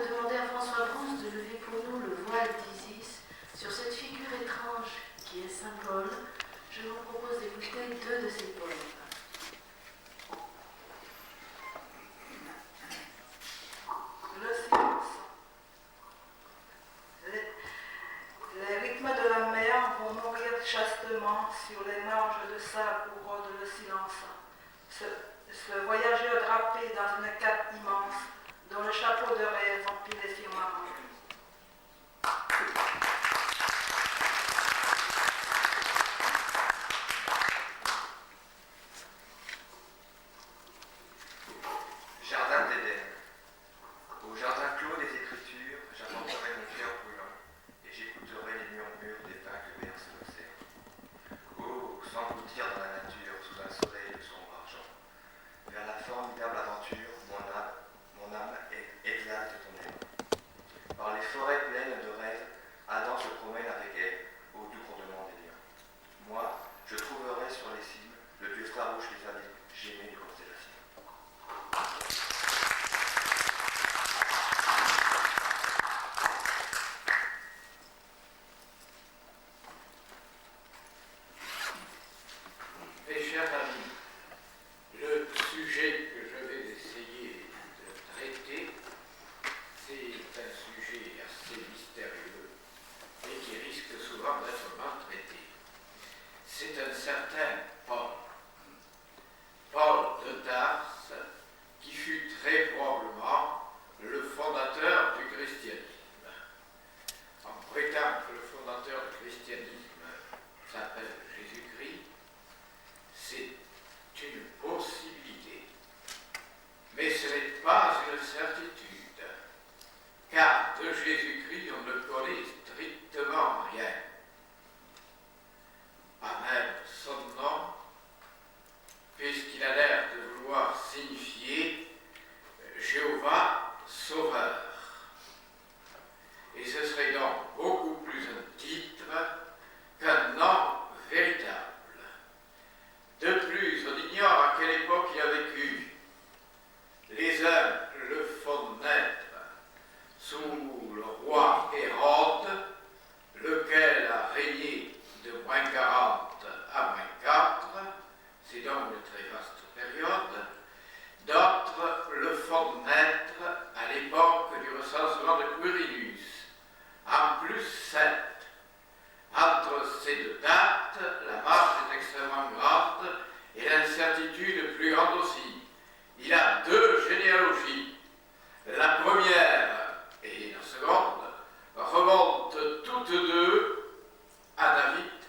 de demander à François Brousse de lever pour nous le voile d'Isis sur cette figure étrange qui est Saint Paul, je vous propose d'écouter deux de ses poèmes. Le silence. Les rythmes de la mer vont mourir chastement sur les marges de sable où rôde le silence. Ce voyageur drapé dans une cape immense, dont le chapeau de rêve emplit les firmaments. Jardin d'Éden. Au jardin clos des Écritures, j'attendrai mon cœur brûlant, et j'écouterai les murmures des vins que verse l'océan. Oh, s'engloutir dans la nature sous un soleil de sombre argent. Vers la formidable aventure, mon âme exalte ton élan. Par les forêts pleines de rêves, Adam se promène avec Ève au doux grondement des lions. Moi, je trouverai sur les cimes le dieu farouche des abîmes, gémé des constellations. Mes chers amis, le sujet que je vais essayer de traiter, c'est un sujet assez mystérieux et qui risque souvent d'être mal traité. C'est un certain Paul. Paul de Tarse, qui fut très probablement le fondateur du christianisme. On prétend que le fondateur du christianisme s'appelle Jésus-Christ. C'est une possibilité, mais ce n'est pas une certitude, car de Jésus-Christ on ne connaît strictement rien, pas même son nom, puisqu'il a l'air de vouloir signifier Jéhovah Sauveur. Et ce serait donc beaucoup plus un titre qu'un nom véritable. De plus, on ignore à quelle époque il a vécu. Les uns le font naître sous le roi Hérode, lequel a régné de moins 40 à moins 4, c'est donc une très vaste période. D'autres le font naître à l'époque du recensement de Quirinus, en plus 7. Entre ces deux dates, la marge est extrêmement grande et l'incertitude plus grande aussi. Il a deux généalogies. La première et la seconde remontent toutes deux à David,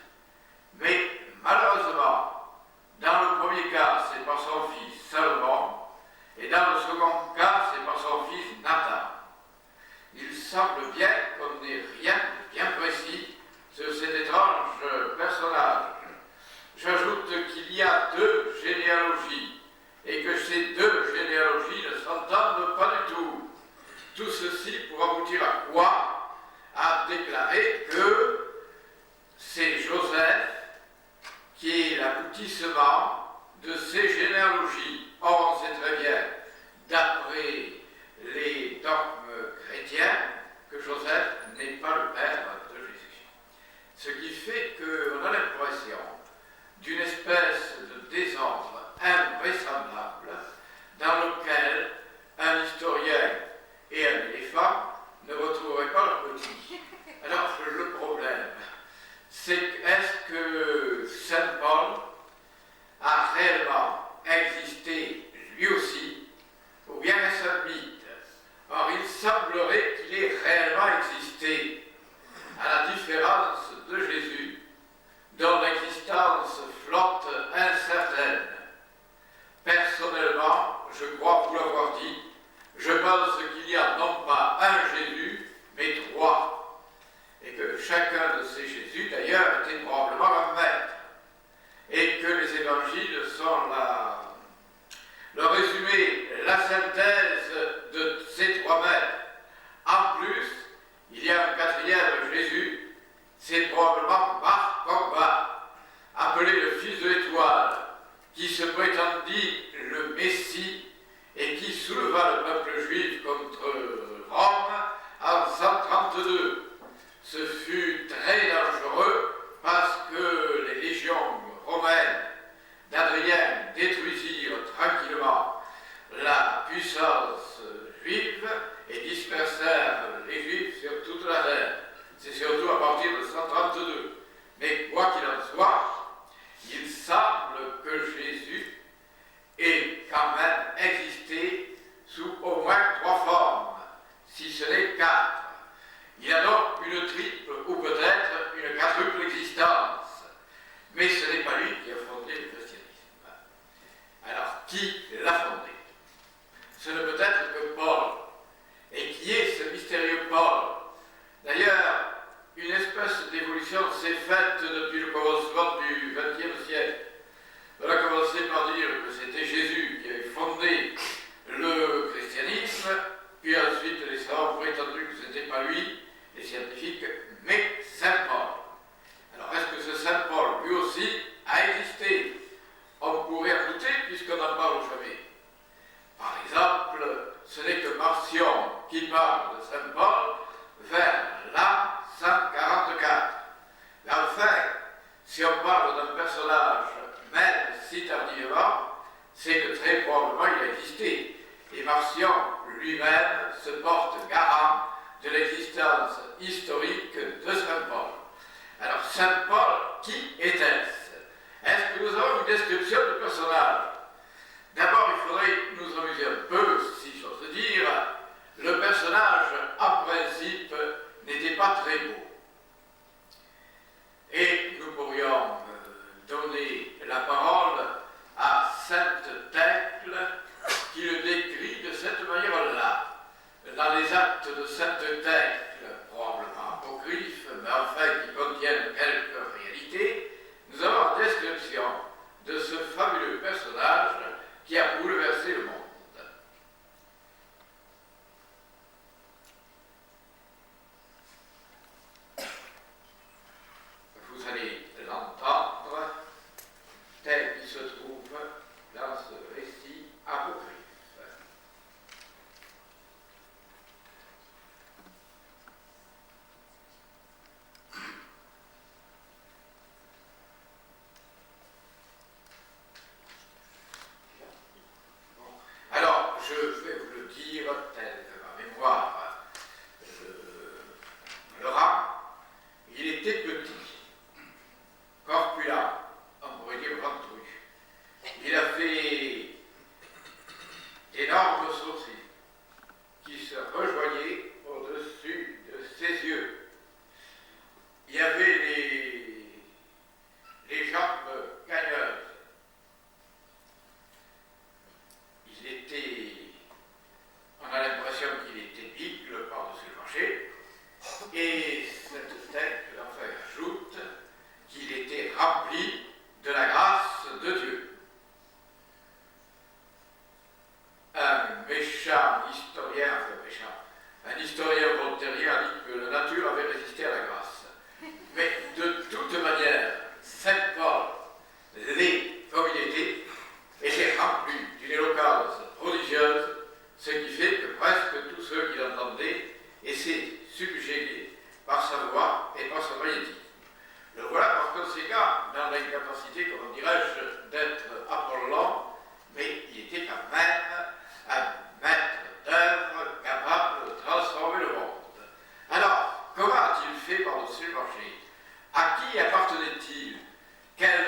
mais malheureusement, dans le premier cas, c'est par son fils Salomon, et dans le second cas, c'est par son fils Nathan. Il semble bien qu'on n'ait rien de bien précis sur cet étrange personnage. J'ajoute qu'il y a deux généalogies et que ces deux généalogies ne s'entendent pas du tout. Tout ceci pour aboutir à quoi? À déclarer que c'est Joseph qui est l'aboutissement de ces généalogies. Or, on sait très bien, d'après les dogmes chrétiens, que Joseph n'est pas le père de Jésus. Ce qui fait qu'on a l'impression d'une espèce de désordre invraisemblable dans lequel un historien et un éléphant puissance juive et dispersèrent les Juifs sur toute la terre. C'est surtout à partir de 132. Mais quoi qu'il en soit, il semble que Jésus ait quand même existé sous au moins 3 formes, si ce n'est 4. Il y a donc une triple ou peut-être une quadruple existence. Mais ce n'est pas lui qui a fondé le christianisme. Alors, qui l'a fondé? Ce ne peut être que Paul. Et qui est ce mystérieux Paul? D'ailleurs, une espèce d'évolution s'est faite depuis le commencement du XXe siècle. On a commencé par dire que c'était Jésus qui avait fondé le christianisme, puis ensuite les savants ont prétendu que ce n'était pas lui, les scientifiques, mais Saint Paul. Alors est-ce que ce Saint Paul, lui aussi, a existé? On pourrait en douter puisqu'on n'en parle jamais. Par exemple, ce n'est que Marcion qui parle de Saint Paul vers l'an 144. Mais enfin, si on parle d'un personnage, même si tardivement, c'est que très probablement il a existé. Et Marcion lui-même se porte garant de l'existence historique de Saint Paul. Alors, Saint Paul, qui était-ce? Est-ce que nous avons une description du personnage? D'abord, il faudrait nous amuser un peu, si j'ose dire. Le personnage, en principe, n'était pas très beau. Et nous pourrions donner la parole à Sainte Thècle, qui le décrit de cette manière-là. Dans les actes de Sainte Thècle, probablement apocryphes, mais enfin qui contiennent quelques réalités, nous avons la description de ce fabuleux personnage qui a bouleversé le monde. Vous allez l'entendre tel qu'il se trouve dans ce récit apocryphe. Alors, je vais vous le dire tel que ma mémoire le rend. Il était petit, corpulent, on pourrait dire ventru. Il avait d'énormes sourcils qui se rejoignaient au-dessus de ses yeux. Il y avait les jambes cagneuses. On a l'impression qu'il était bigle par-dessus le marché, et cette tête, enfin, ajoute qu'il était rempli de la grâce de Dieu. Un historien voltairien a dit que la nature avait résisté à la grâce. Mais de toute manière, Saint Paul, comme il était rempli d'une éloquence prodigieuse, ce qui fait que presque tous ceux qui l'entendaient essaient subjugués par sa voix et par son magnétisme. Le voilà par conséquent dans l'incapacité, comment dirais-je, d'être Apollon, mais il était quand même un maître d'œuvre capable de transformer le monde. Alors, comment a-t-il fait par-dessus le marché? À qui appartenait-il? Quelle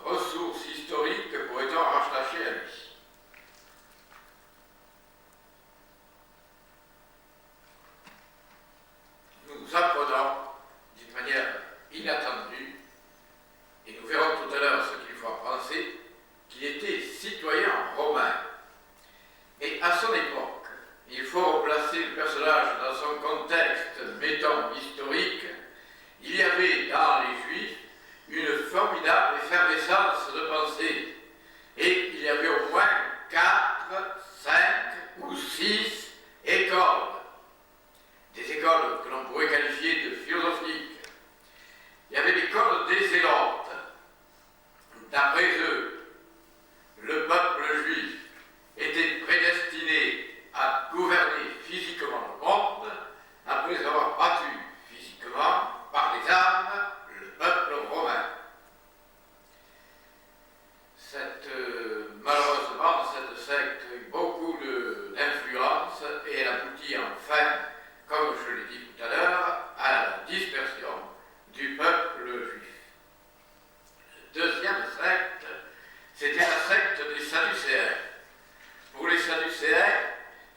ressources historiques pourrait-on rattacher à lui?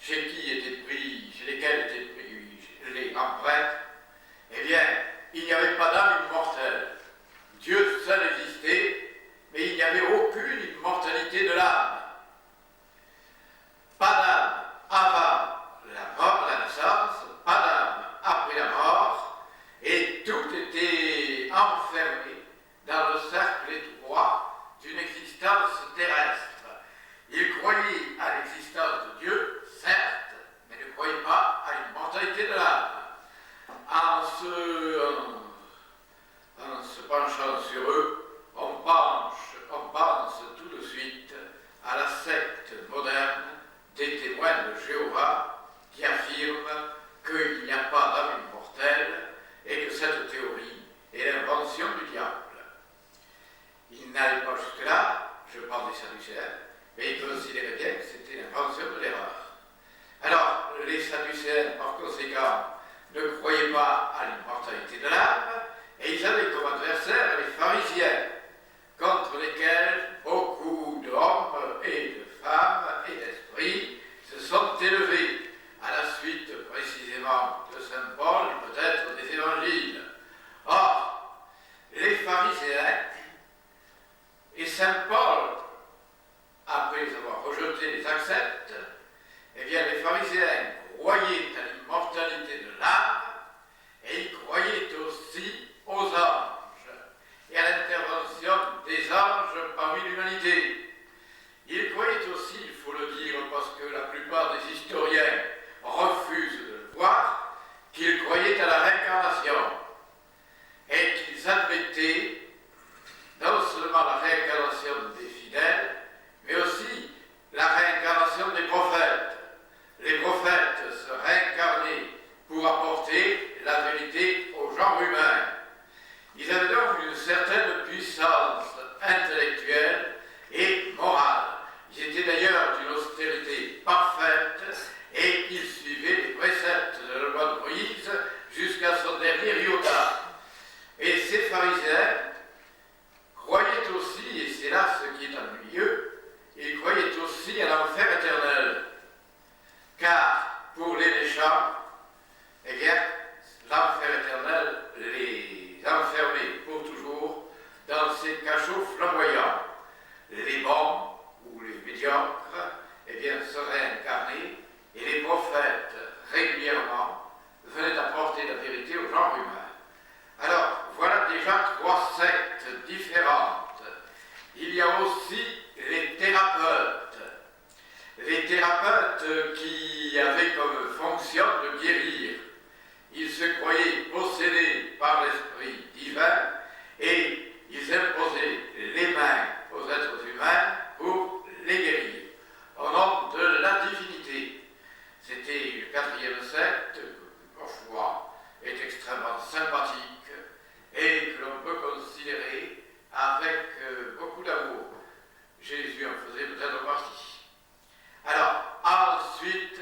chez lesquels étaient pris les grands prêtres, eh bien, il n'y avait pas d'âme immortelle. Dieu seul existait, mais il n'y avait aucune immortalité de l'âme. Pas d'âme avant la mort, la naissance, pas d'âme après la mort, et tout était enfermé dans le cercle étroit d'une existence terrestre. Il croyait à l'existence de Dieu, certes, mais ne croyait pas à l'immortalité de l'âme. En se penchant sur eux, on pense tout de suite à la secte moderne des témoins de Jéhovah qui affirment qu'il n'y a pas d'âme immortelle et que cette théorie est l'invention du diable. Il n'allait pas jusque-là, je parle des Sadducéens, mais il considérait bien que c'était l'invention de l'erreur. Alors, les Sadducéens, par conséquent, ne croyaient pas à l'immortalité de l'âme, et ils avaient comme adversaires les pharisiens, contre lesquels beaucoup d'hommes et de femmes et d'esprits se sont élevés, à la suite précisément de Saint Paul, peut-être des évangiles. Or, les pharisiens et Saint Paul, après les avoir rejetés, les acceptent, eh bien les pharisiens croyaient à l'immortalité de l'âme et ils croyaient aussi aux anges et à l'intervention des anges parmi l'humanité. Ils croyaient aussi, il faut le dire, parce que la plupart des historiens refusent de le voir, qu'ils croyaient à la réincarnation et qu'ils admettaient non seulement la réincarnation des fidèles, mais aussi la réincarnation des prophètes. Les prophètes se réincarnaient pour apporter la vérité au genre humain. Ils avaient donc une certaine puissance intellectuelle et morale. Ils étaient d'ailleurs d'une austérité parfaite et ils suivaient les préceptes de la loi de Moïse jusqu'à son dernier iota. Et ces pharisiens croyaient aussi, et c'est là ce qui est ennuyeux, ils croyaient aussi à l'enfer éternel. Car pour les méchants, eh bien, l'enfer éternel les enfermait pour toujours dans ces cachots flamboyants. Les bons ou les médiocres, eh bien, seraient incarnés et les prophètes, régulièrement, venaient apporter la vérité au genre humain. Alors, voilà déjà trois sectes différentes. Il y a aussi les thérapeutes. Les thérapeutes qui avaient comme fonction de guérir. Ils se croyaient possédés par l'esprit divin et ils imposaient les mains aux êtres humains pour les guérir, au nom de la divinité. C'était une quatrième secte que, parfois, est extrêmement sympathique et que l'on peut considérer avec beaucoup d'amour. Jésus en faisait peut-être partie. Alors, ensuite,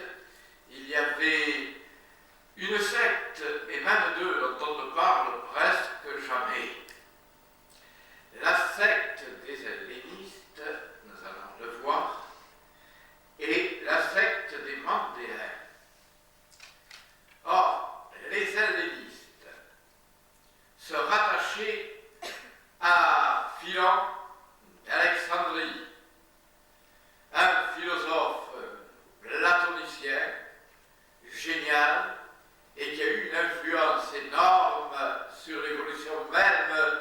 il y avait une secte, et même deux, dont on ne parle presque jamais. La secte des hellénistes, nous allons le voir, et la secte des mandéens. Or, les hellénistes se rattachaient à Philon d'Alexandrie, un philosophe platonicien, génial, et qui a eu une influence énorme sur l'évolution même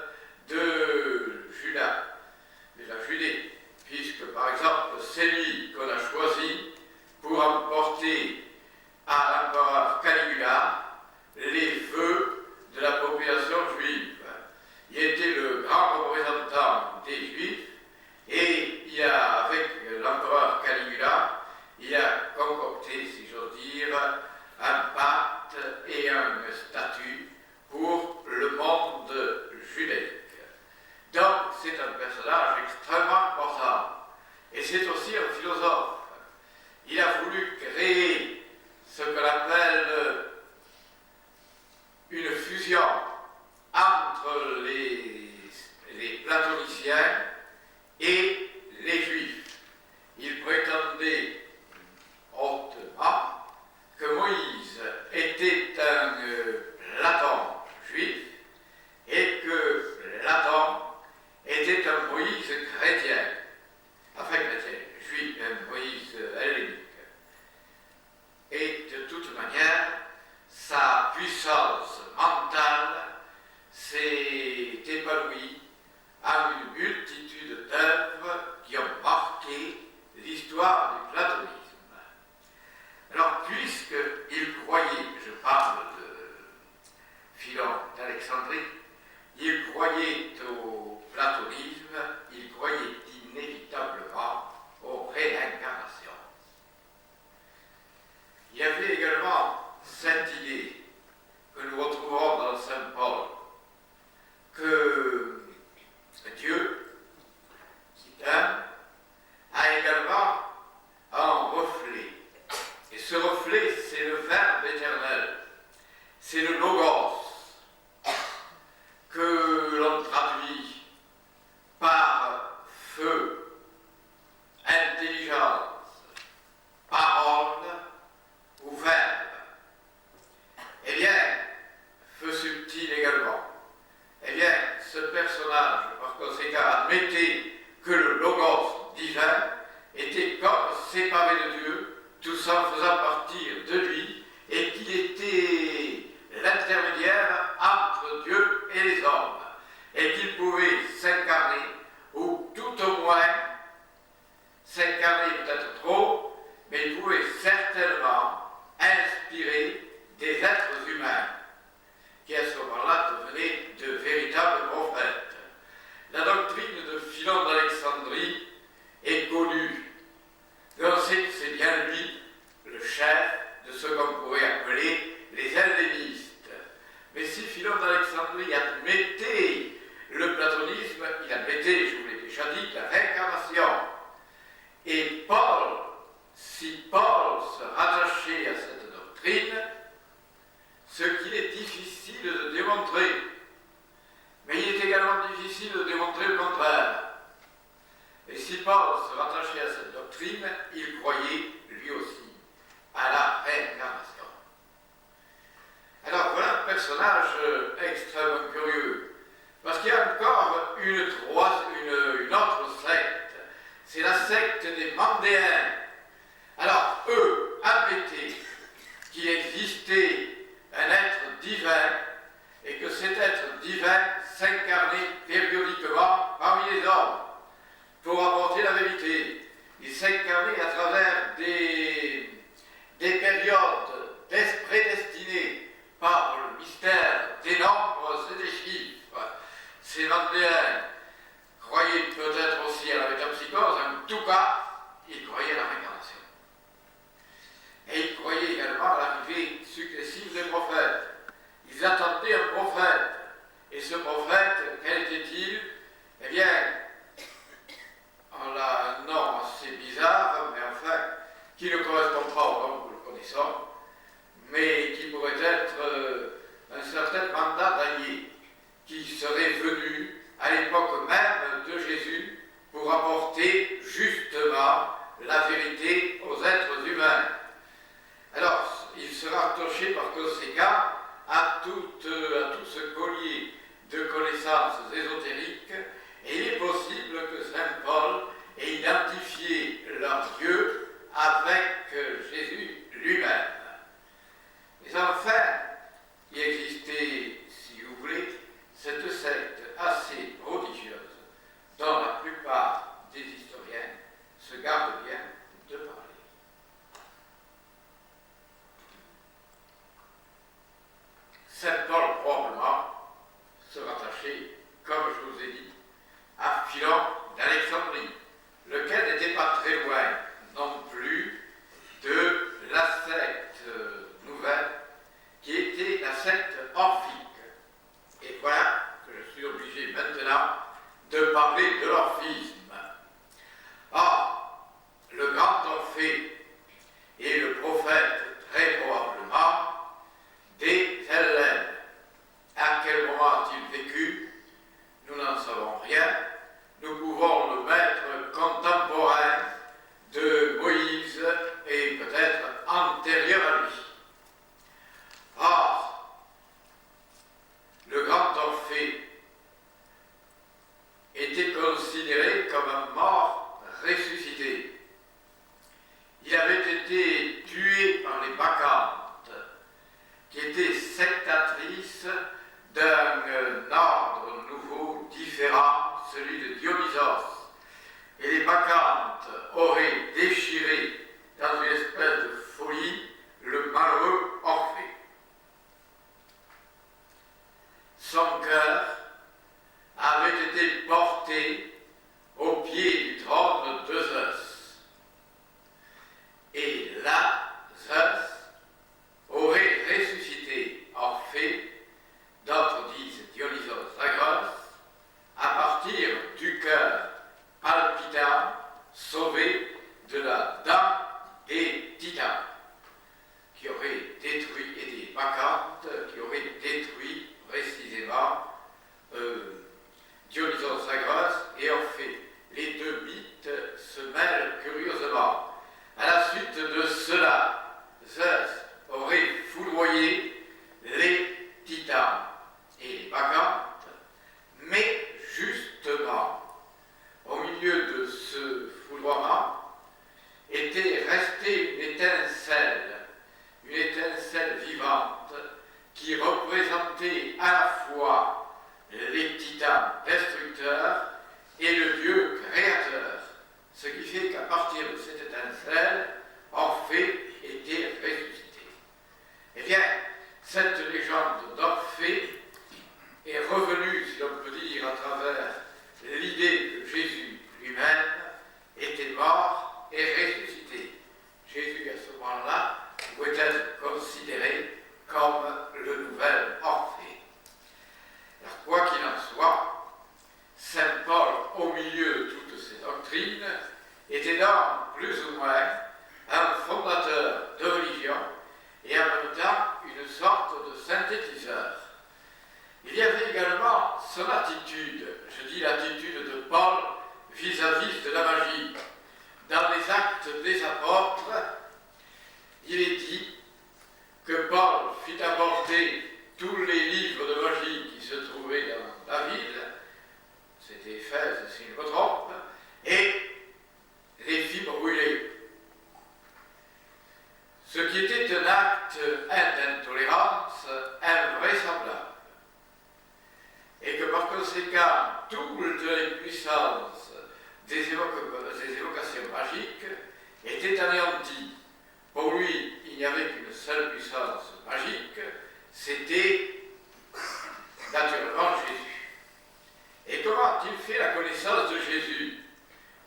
de la Judée, puisque par exemple c'est lui qu'on a choisi pour emporter à l'empereur Caligula les vœux de la population juive. Il était le grand représentant des Juifs et il a, avec l'empereur Caligula, il a concocté, si j'ose dire, un pacte et un statut pour le monde judaïque. Donc c'est un personnage extrêmement important. Et c'est aussi un philosophe. Il a voulu créer ce qu'on appelle une fusion entre les platoniciens et les juifs. Il prétendait hautement séparé de Dieu, tout ça en faisant partir de lui, et qu'il était l'intermédiaire entre Dieu et les hommes, et qu'il pouvait s'incarner, ou tout au moins s'incarner peut-être trop, mais il pouvait certainement inspirer des êtres humains, qui à ce moment-là devenaient de véritables prophètes. La doctrine de Philon d'Alexandrie est connue. Et on sait que c'est bien lui, le chef de ce qu'on pourrait appeler les hellénistes. Mais si Philon d'Alexandrie admettait le platonisme, il admettait, je vous l'ai déjà dit, la réincarnation. Et Paul, si Paul se rattachait à cette doctrine, ce qu'il est difficile de démontrer, mais il est également difficile de démontrer le contraire. Et si Paul se rattachait à cette doctrine, il croyait, lui aussi, à la réincarnation. Alors voilà un personnage extrêmement curieux, parce qu'il y a encore une autre secte, c'est la secte des Mandéens. Alors eux admettaient qu'il existait un être divin et que cet être divin s'incarnait périodiquement parmi les hommes pour apporter la vérité. Il s'incarnait à travers des périodes prédestinées par le mystère des nombres et des chiffres. Ces Mandéens croyaient peut-être aussi à la métempsychose, en tout cas, ils croyaient à la réincarnation. Et ils croyaient également à l'arrivée successive des prophètes. Ils attendaient un prophète. Et ce prophète, quel était-il? Eh bien, on a un nom assez bizarre, mais enfin, qui ne correspond pas au nom que nous connaissons, mais qui pourrait être un certain mandat d'Agnès, qui serait venu à l'époque même de Jésus pour apporter justement la vérité aux êtres humains. Alors, il sera touché par conséquent à tout ce collier de connaissances ésotériques, et il est possible que Saint Paul ait identifié leur Dieu avec Jésus lui-même. Mais enfin, il existait, si vous voulez, cette secte assez prodigieuse dont la plupart des historiens se gardent bien de parler. Saint Paul probablement se rattachait, comme je vous ai dit, à Philon d'Alexandrie, lequel n'était pas très loin non plus était anéanti. Pour lui, il n'y avait qu'une seule puissance magique, c'était naturellement Jésus. Et comment a-t-il fait la connaissance de Jésus?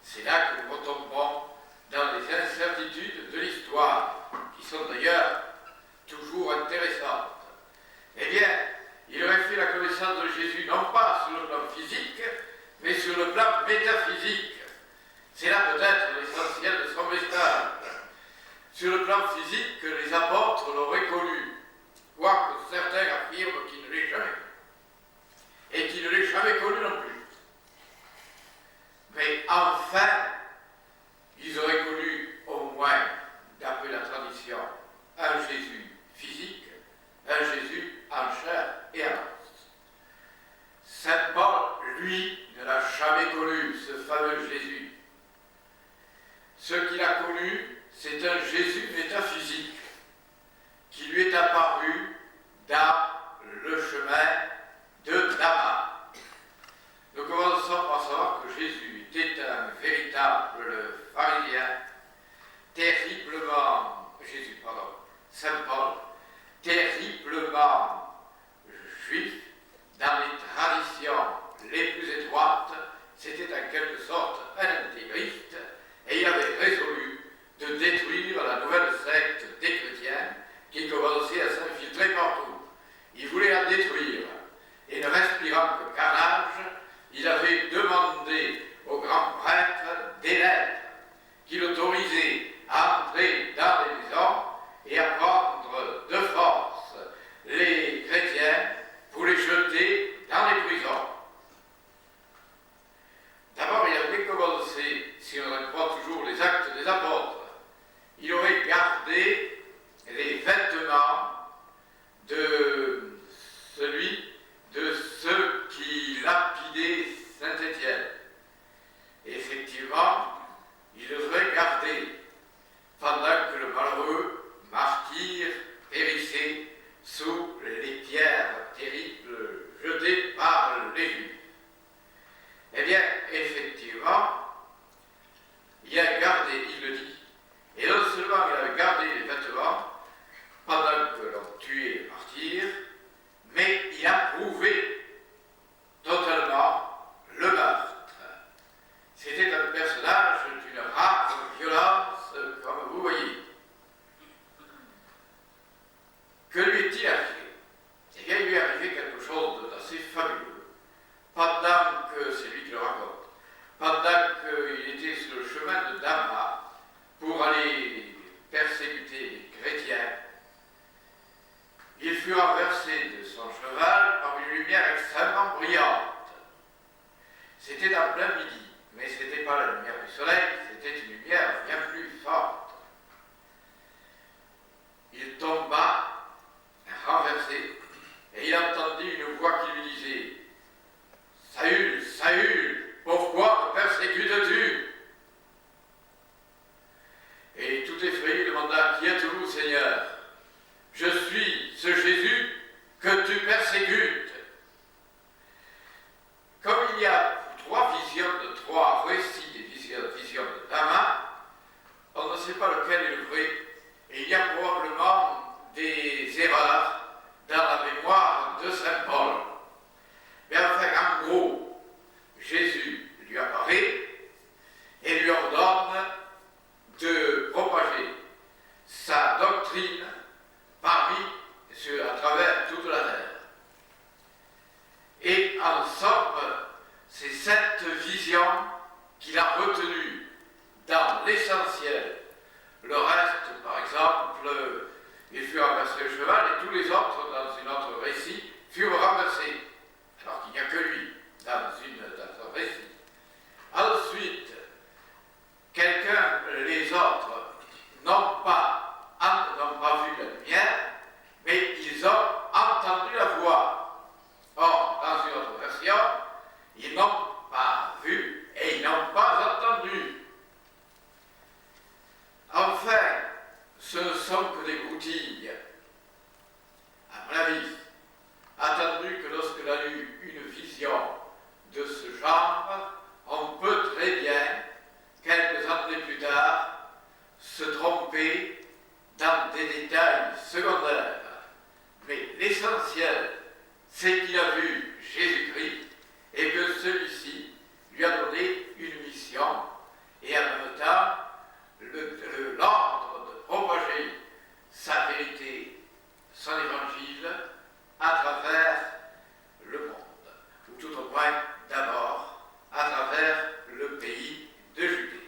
C'est là que nous retomberons dans les incertitudes de l'histoire, qui sont d'ailleurs toujours intéressantes. Eh bien, il aurait fait la connaissance de Jésus non pas sur le plan physique, mais sur le plan métaphysique. C'est là peut-être l'essentiel de son message. Sur le plan physique, les apôtres l'auraient connu, quoique certains affirment qu'il ne l'ait jamais vu, et qu'il ne l'ait jamais connu non plus. Mais enfin, ils auraient connu au moins, d'après la tradition, un Jésus physique, un Jésus en chair et en os. Saint Paul, lui, ne l'a jamais connu, ce fameux Jésus. Ce qu'il a connu, c'est un Jésus métaphysique qui lui est apparu dans le chemin de Damas. Nous commençons par savoir que Jésus était un véritable pharisien, Saint Paul, terriblement juif, dans les traditions les plus étroites, c'était en quelque sorte un intégriste, et il avait résolu de détruire la nouvelle secte des chrétiens qui commençait à s'infiltrer partout. Il voulait la détruire, et ne respirant que carnage, il avait demandé au grand prêtre des lettres qui l'autorisaient à entrer dans les maisons et à prendre de force les chrétiens pour les jeter dans les prisons. D'abord, il avait commencé, si on reprend toujours les actes des apôtres, il aurait gardé les vêtements de ceux qui lapidaient Saint-Étienne. Effectivement, il devrait garder, pendant que le malheureux martyr périssait sous les pierres terribles jetées par les Juifs. Eh bien, effectivement, il a gardé, il le dit, et non seulement il avait gardé les vêtements pendant que l'on tuait les martyrs, mais il a prouvé totalement le meurtre. C'était un personnage d'une rare violence, comme vous voyez. Que lui est-il arrivé? Eh bien, il lui est arrivé quelque chose d'assez fabuleux. Pendant que, c'est lui qui le raconte, pendant qu'il était sur le chemin de Damas pour aller persécuter les chrétiens, il fut renversé de son cheval par une lumière extrêmement brillante. C'était en plein midi, mais ce n'était pas la lumière du soleil, c'était une lumière bien plus forte. Il tomba, renversé, et il entendit une voix qui lui disait « Saül, Saül, pourquoi me persécutes-tu » Et tout effrayé demanda « Qui êtes-vous, Seigneur » ? « Je suis ce Jésus que tu persécutes. » Comme il y a trois récits des visions de Damas, on ne sait pas lequel est le vrai, et il y a probablement des erreurs dans la mémoire de Saint Paul. Mais enfin, en gros, Jésus lui apparaît et lui ordonne de propager sa doctrine à travers toute la terre. Et en somme, c'est cette vision qu'il a retenue dans l'essentiel. Le reste, par exemple, il fut renversé le cheval et tous les autres, dans un autre récit, furent renversés, alors qu'il n'y a que lui dans un récit. Ensuite, les autres, n'ont pas vu la lumière, mais ils ont entendu la voix. Or, dans une autre version, ils n'ont pas vu et ils n'ont pas entendu. Enfin, ce ne sont que des broutilles. À mon avis, attendu que lorsque l'on a eu une vision de ce genre, on peut très bien, quelques années plus tard, se tromper dans des détails secondaires. Mais l'essentiel, c'est qu'il a vu Jésus-Christ et que celui-ci lui a donné une mission et en même temps l'ordre de propager sa vérité, son évangile à travers le monde, ou tout au moins d'abord à travers le pays de Judée.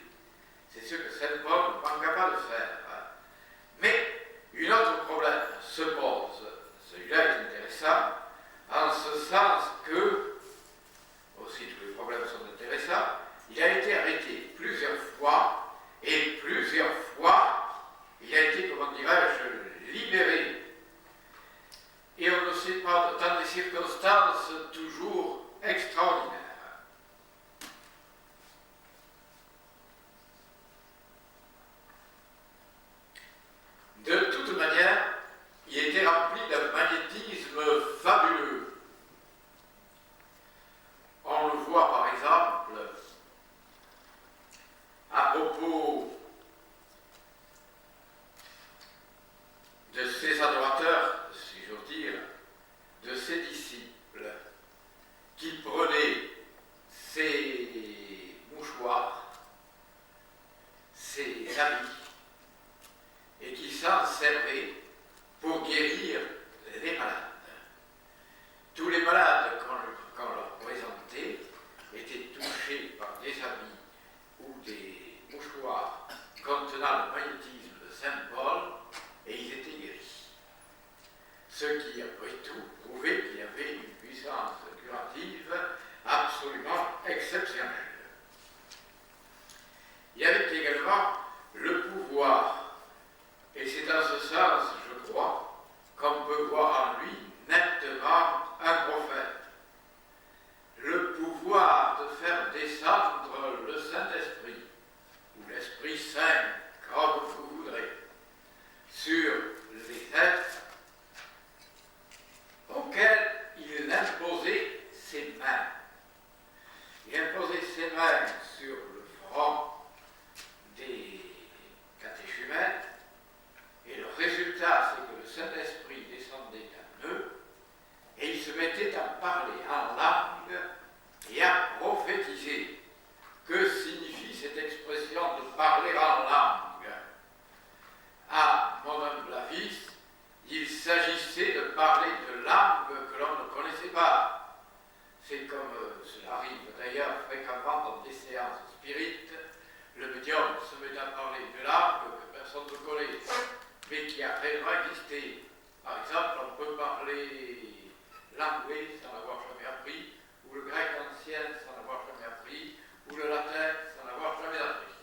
C'est ce que Saint Paul ne manqua pas de faire. Mais un autre problème se pose. Celui-là est intéressant en ce sens que, aussi tous les problèmes sont intéressants, il a été arrêté plusieurs fois et plusieurs fois il a été, comment dirais-je, libéré. Et on ne sait pas, dans des circonstances toujours extraordinaires. De toute manière, il était rempli d'un magnétisme fabuleux. On le voit par exemple à propos de ses adorateurs, si j'ose dire, de ses disciples, qui prenaient ses mouchoirs, ses habits, et qui s'en servaient pour guérir les malades. Tous les malades qu'on leur présentait étaient touchés par des habits ou des mouchoirs contenant le magnétisme de Saint Paul et ils étaient guéris. Ce qui, après tout, prouvait qu'il y avait une puissance curative absolument exceptionnelle. Il y avait également le pouvoir, et c'est dans ce sens, je crois, qu'on peut voir en lui nettement un prophète. Le pouvoir de faire descendre le Saint-Esprit, ou l'Esprit Saint, comme vous voudrez, sur les êtres auxquels il imposait ses mains. Il imposait ses mains sur le front des catéchumènes, et le résultat, c'est que le Saint-Esprit descendait en eux, et ils se mettaient à parler en langue et à prophétiser. Que signifie cette expression de parler en langue? À mon humble avis, il s'agissait de parler de langues que l'on ne connaissait pas. C'est comme cela arrive d'ailleurs fréquemment dans des séances spirites, le médium se met à parler de langues que personne ne connaît, mais qui a réellement existé. Par exemple, on peut parler l'anglais sans l'avoir jamais appris, ou le grec ancien sans l'avoir jamais appris, ou le latin sans l'avoir jamais appris.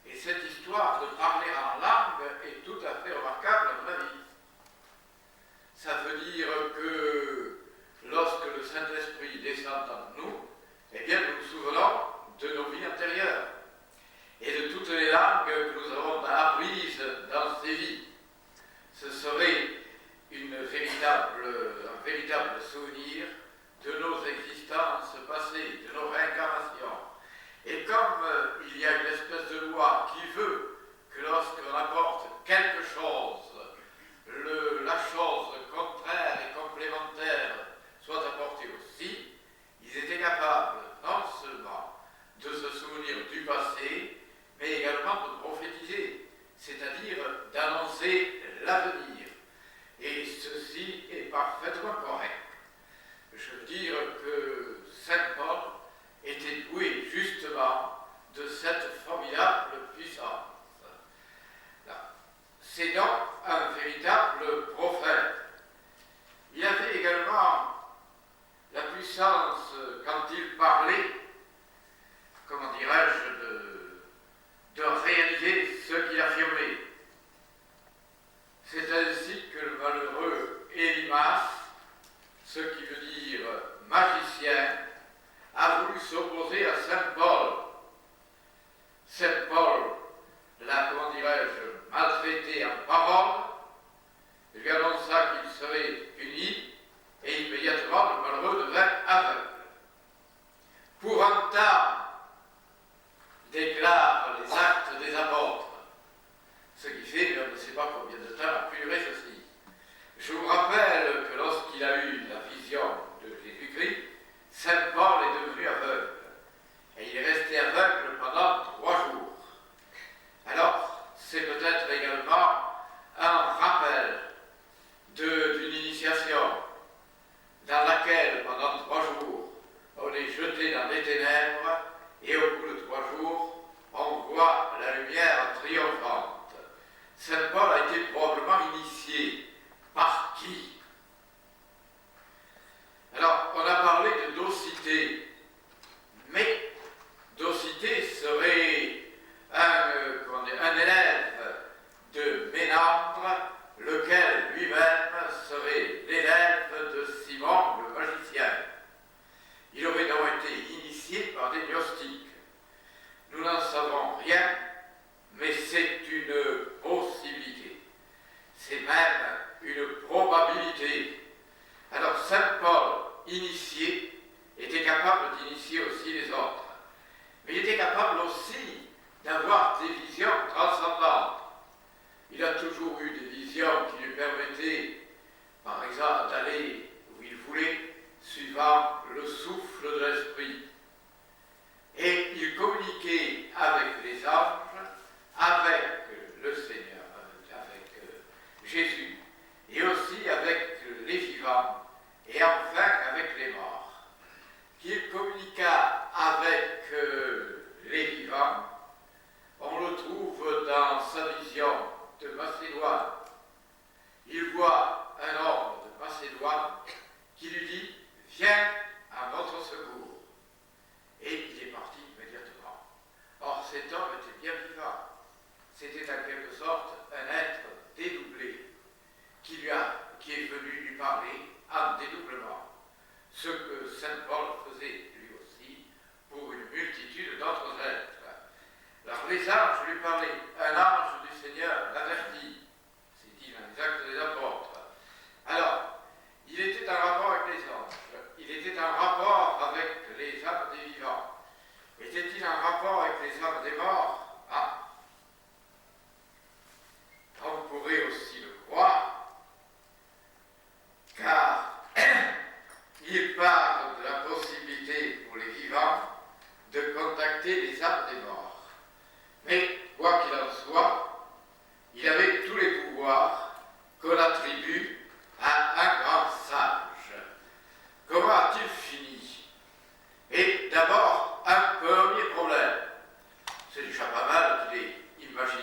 Et cette histoire de parler en langue est tout à fait remarquable à mon avis. Ça veut dire que lorsque le Saint-Esprit descend en nous, eh bien nous nous souvenons de nos vies antérieures et de toutes les langues que nous avons apprises dans ces vies. Ce serait un véritable souvenir de nos existences passées, de nos réincarnations. Et comme il y a une espèce de loi qui veut que lorsqu'on apporte quelque chose, la chose contraire et complémentaire soit apportée aussi, ils étaient capables non seulement de se souvenir du passé, mais également de prophétiser, c'est-à-dire d'annoncer l'avenir.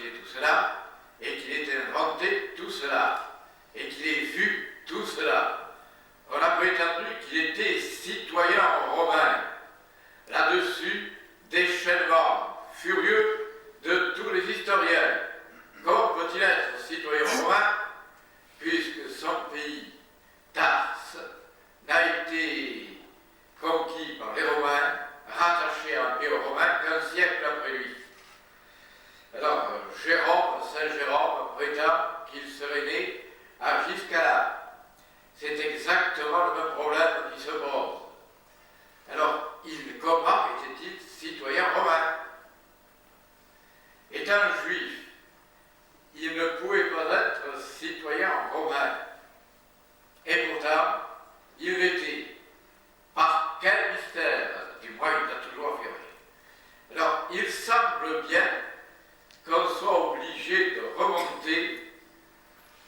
fabriqué tout cela, et qu'il ait inventé tout cela, et qu'il ait vu tout cela. On a prétendu qu'il était citoyen romain. Là-dessus, déchaînement furieux de tous les historiens. Comment peut-il être citoyen romain puisque son pays, Tarse, n'a été conquis par les Romains, rattaché à l'Empire romain qu'un siècle après lui. Alors, Saint Jérôme prétend qu'il serait né à Giscala. C'est exactement le même problème qui se pose. Alors, comment était-il citoyen romain? Étant juif, il ne pouvait pas être citoyen romain. Et pourtant, il l'était. Par quel mystère? Du moins, il l'a toujours affirmé. Alors, il semble bien qu'on soit obligé de remonter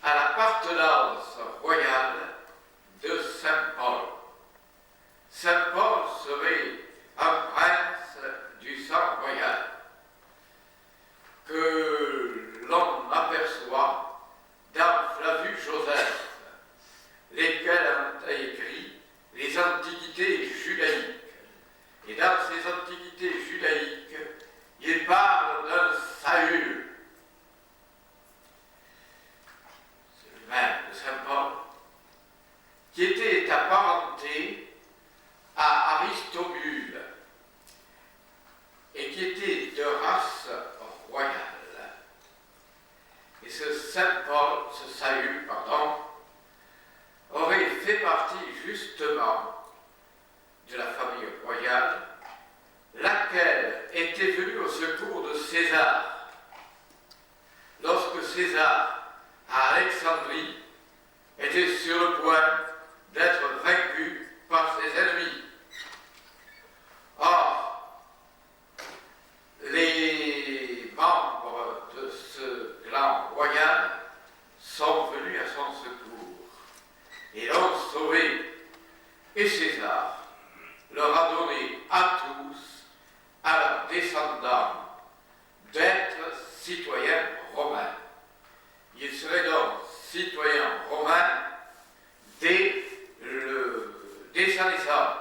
à l'appartenance royale de Saint Paul. Saint Paul serait un prince du sang royal que l'on aperçoit dans Flavius Joseph, lesquels ont écrit les antiquités judaïques. Et dans ces antiquités judaïques, il parle d'un Saül. C'est lui-même de Saint Paul, qui était apparenté à Aristobule et qui était de race royale. Et ce Saül, aurait fait partie justement de la famille royale, laquelle était venue au secours de César. Lorsque César, à Alexandrie, était sur le point d'être vaincu par ses ennemis. Or, les membres de ce clan royal sont venus à son secours et l'ont sauvé. Et César leur a donné à tous, à leurs descendants, d'être citoyens romains. Ils seraient donc citoyens romains dès sa naissance.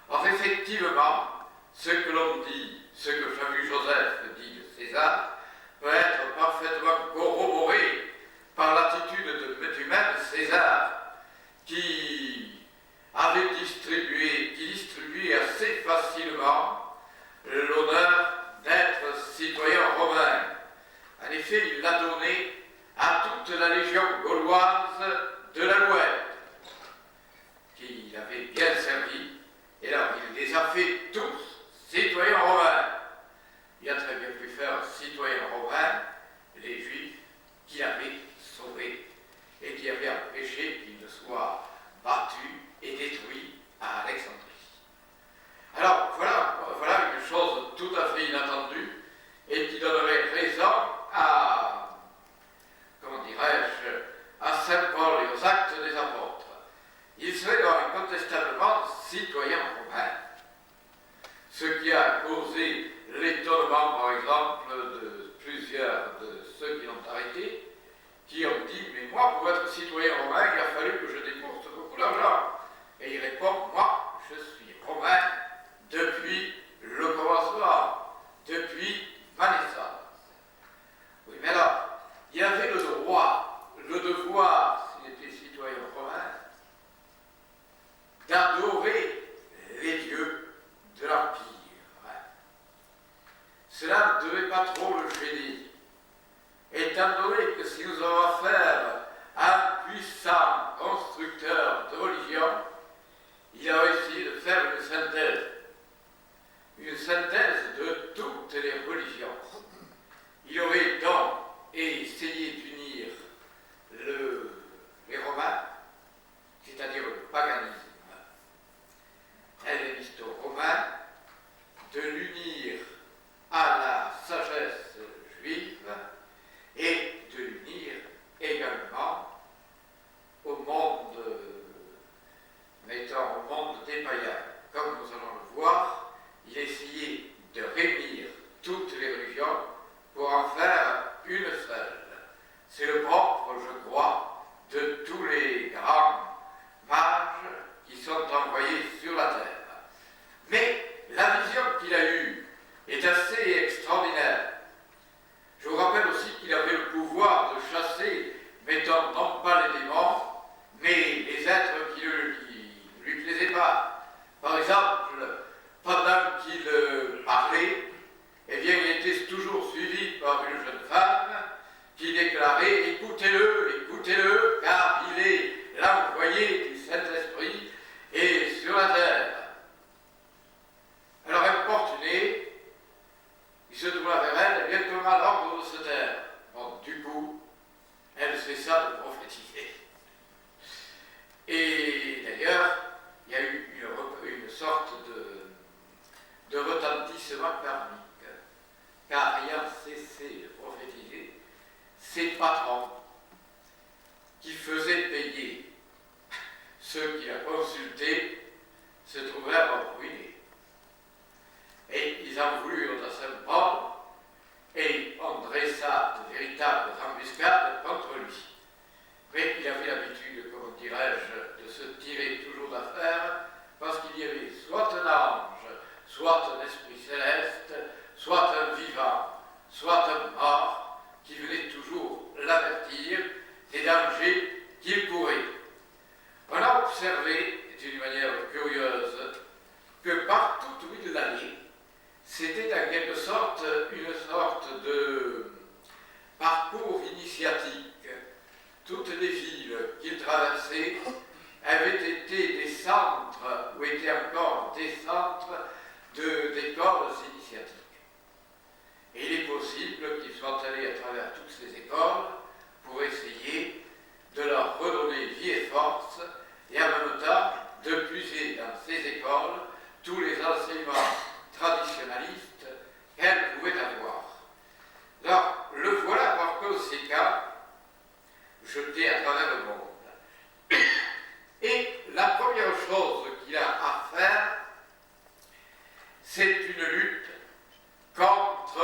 Or, effectivement, ce que l'on dit, ce que Flavius Joseph dit de César, peut être parfaitement corroboré par l'attitude du même César, qui distribuait assez facilement l'honneur d'être citoyen romain. En effet, il l'a donné à toute la légion gauloise de l'Alouette, qui l'avait bien servi, et là, il les a fait tous citoyens romains. Il a très bien pu faire citoyens romains les Juifs qu'il avait sauvés et qui avaient empêché qu'ils ne soient battus et détruits à Alexandrie. Alors, voilà une chose tout à fait inattendue et qui donnerait raison à, à Saint Paul et aux actes des apôtres. Il serait donc incontestablement citoyen romain. Ce qui a causé l'étonnement, par exemple, de plusieurs de ceux qui l'ont arrêté, qui ont dit « Mais moi, pour être citoyen romain, il a fallu que je débourse beaucoup d'argent. » Et il répond « Moi, je suis romain depuis le commencement, depuis ma naissance. » Oui, mais alors, il avait le droit, le devoir, s'il était citoyen romain, d'adorer les dieux de l'Empire. Cela ne devait pas trop le gêner, étant donné que si nous avons affaire à un puissant constructeur de religion, il a essayé de faire une synthèse de toutes les religions. Il aurait donc essayé d'unir les Romains, c'est-à-dire le paganisme hellénisto-romain, de l'unir à la sagesse juive et de l'unir également au monde, au monde des païens. Comme nous allons le voir, il essayait de réunir toutes les religions pour en faire C'est le propre, je crois, de tous les grands mages qui sont envoyés sur la terre. Mais la vision qu'il a eue est assez extraordinaire. Je vous rappelle aussi qu'il avait le pouvoir de chasser, mettons non pas les démons, mais les êtres qui ne lui plaisaient pas. Par exemple, pendant qu'il parlait, eh bien, il était toujours suivi par une jeune femme qui déclarait « Écoutez-le, écoutez-le, car il est l'envoyé du Saint-Esprit et sur la terre. » Alors, importuné, il se tourna vers elle, et bien comment l'ordre de se taire. Bon, du coup, elle cessa de prophétiser. Et d'ailleurs, il y a eu une sorte de retentissement karmique, car ayant cessé de prophétiser, ses patrons qui faisaient payer ceux qui la consultaient se trouvèrent ruinés. Et ils en voulurent à Saint-Paul et on dressa de véritables embuscades contre lui. Mais il avait l'habitude, comment dirais-je, de se tirer toujours d'affaire parce qu'il y avait soit un ange, soit un esprit céleste, soit un vivant, soit un mort qui venait toujours l'avertir des dangers qu'il courait. On a observé, d'une manière curieuse, que partout où il allait, c'était en quelque sorte une sorte de parcours initiatique. Toutes les villes qu'il traversait avaient été des centres, ou étaient encore des centres d'écoles initiatiques. Et il est possible qu'ils soient allés à travers toutes ces écoles pour essayer de leur redonner vie et force, et en même temps de puiser dans ces écoles tous les enseignements traditionnalistes qu'elles pouvaient avoir. Alors, le voilà par conséquent jeté à travers le monde. Et la première chose qu'il a à faire, c'est une lutte contre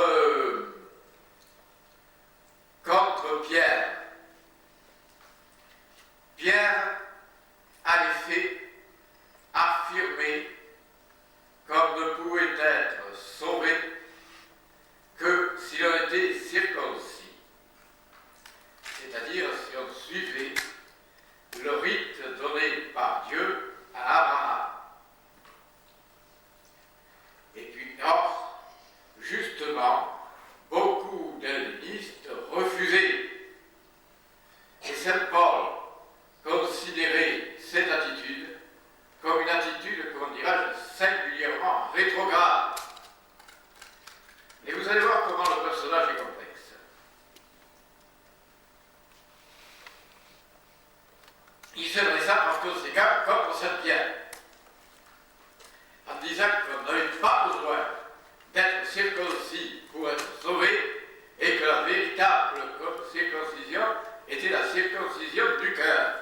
Pierre. Pierre a l'effet affirmé comme ne pouvait être sauvé que si l'on était circoncis, c'est-à-dire si on suivait le rite donné par Dieu à Abraham. Et puis, or, justement, beaucoup d'hellénistes refusaient. Et Saint Paul considérait cette attitude comme une attitude, comment dirais-je, singulièrement rétrograde. Et vous allez voir comment le personnage est complexe. Il se dressa par conséquent contre Saint-Pierre, en disant qu'on n'avait pas besoin d'être circoncis pour être sauvé, et que la véritable circoncision était la circoncision du cœur.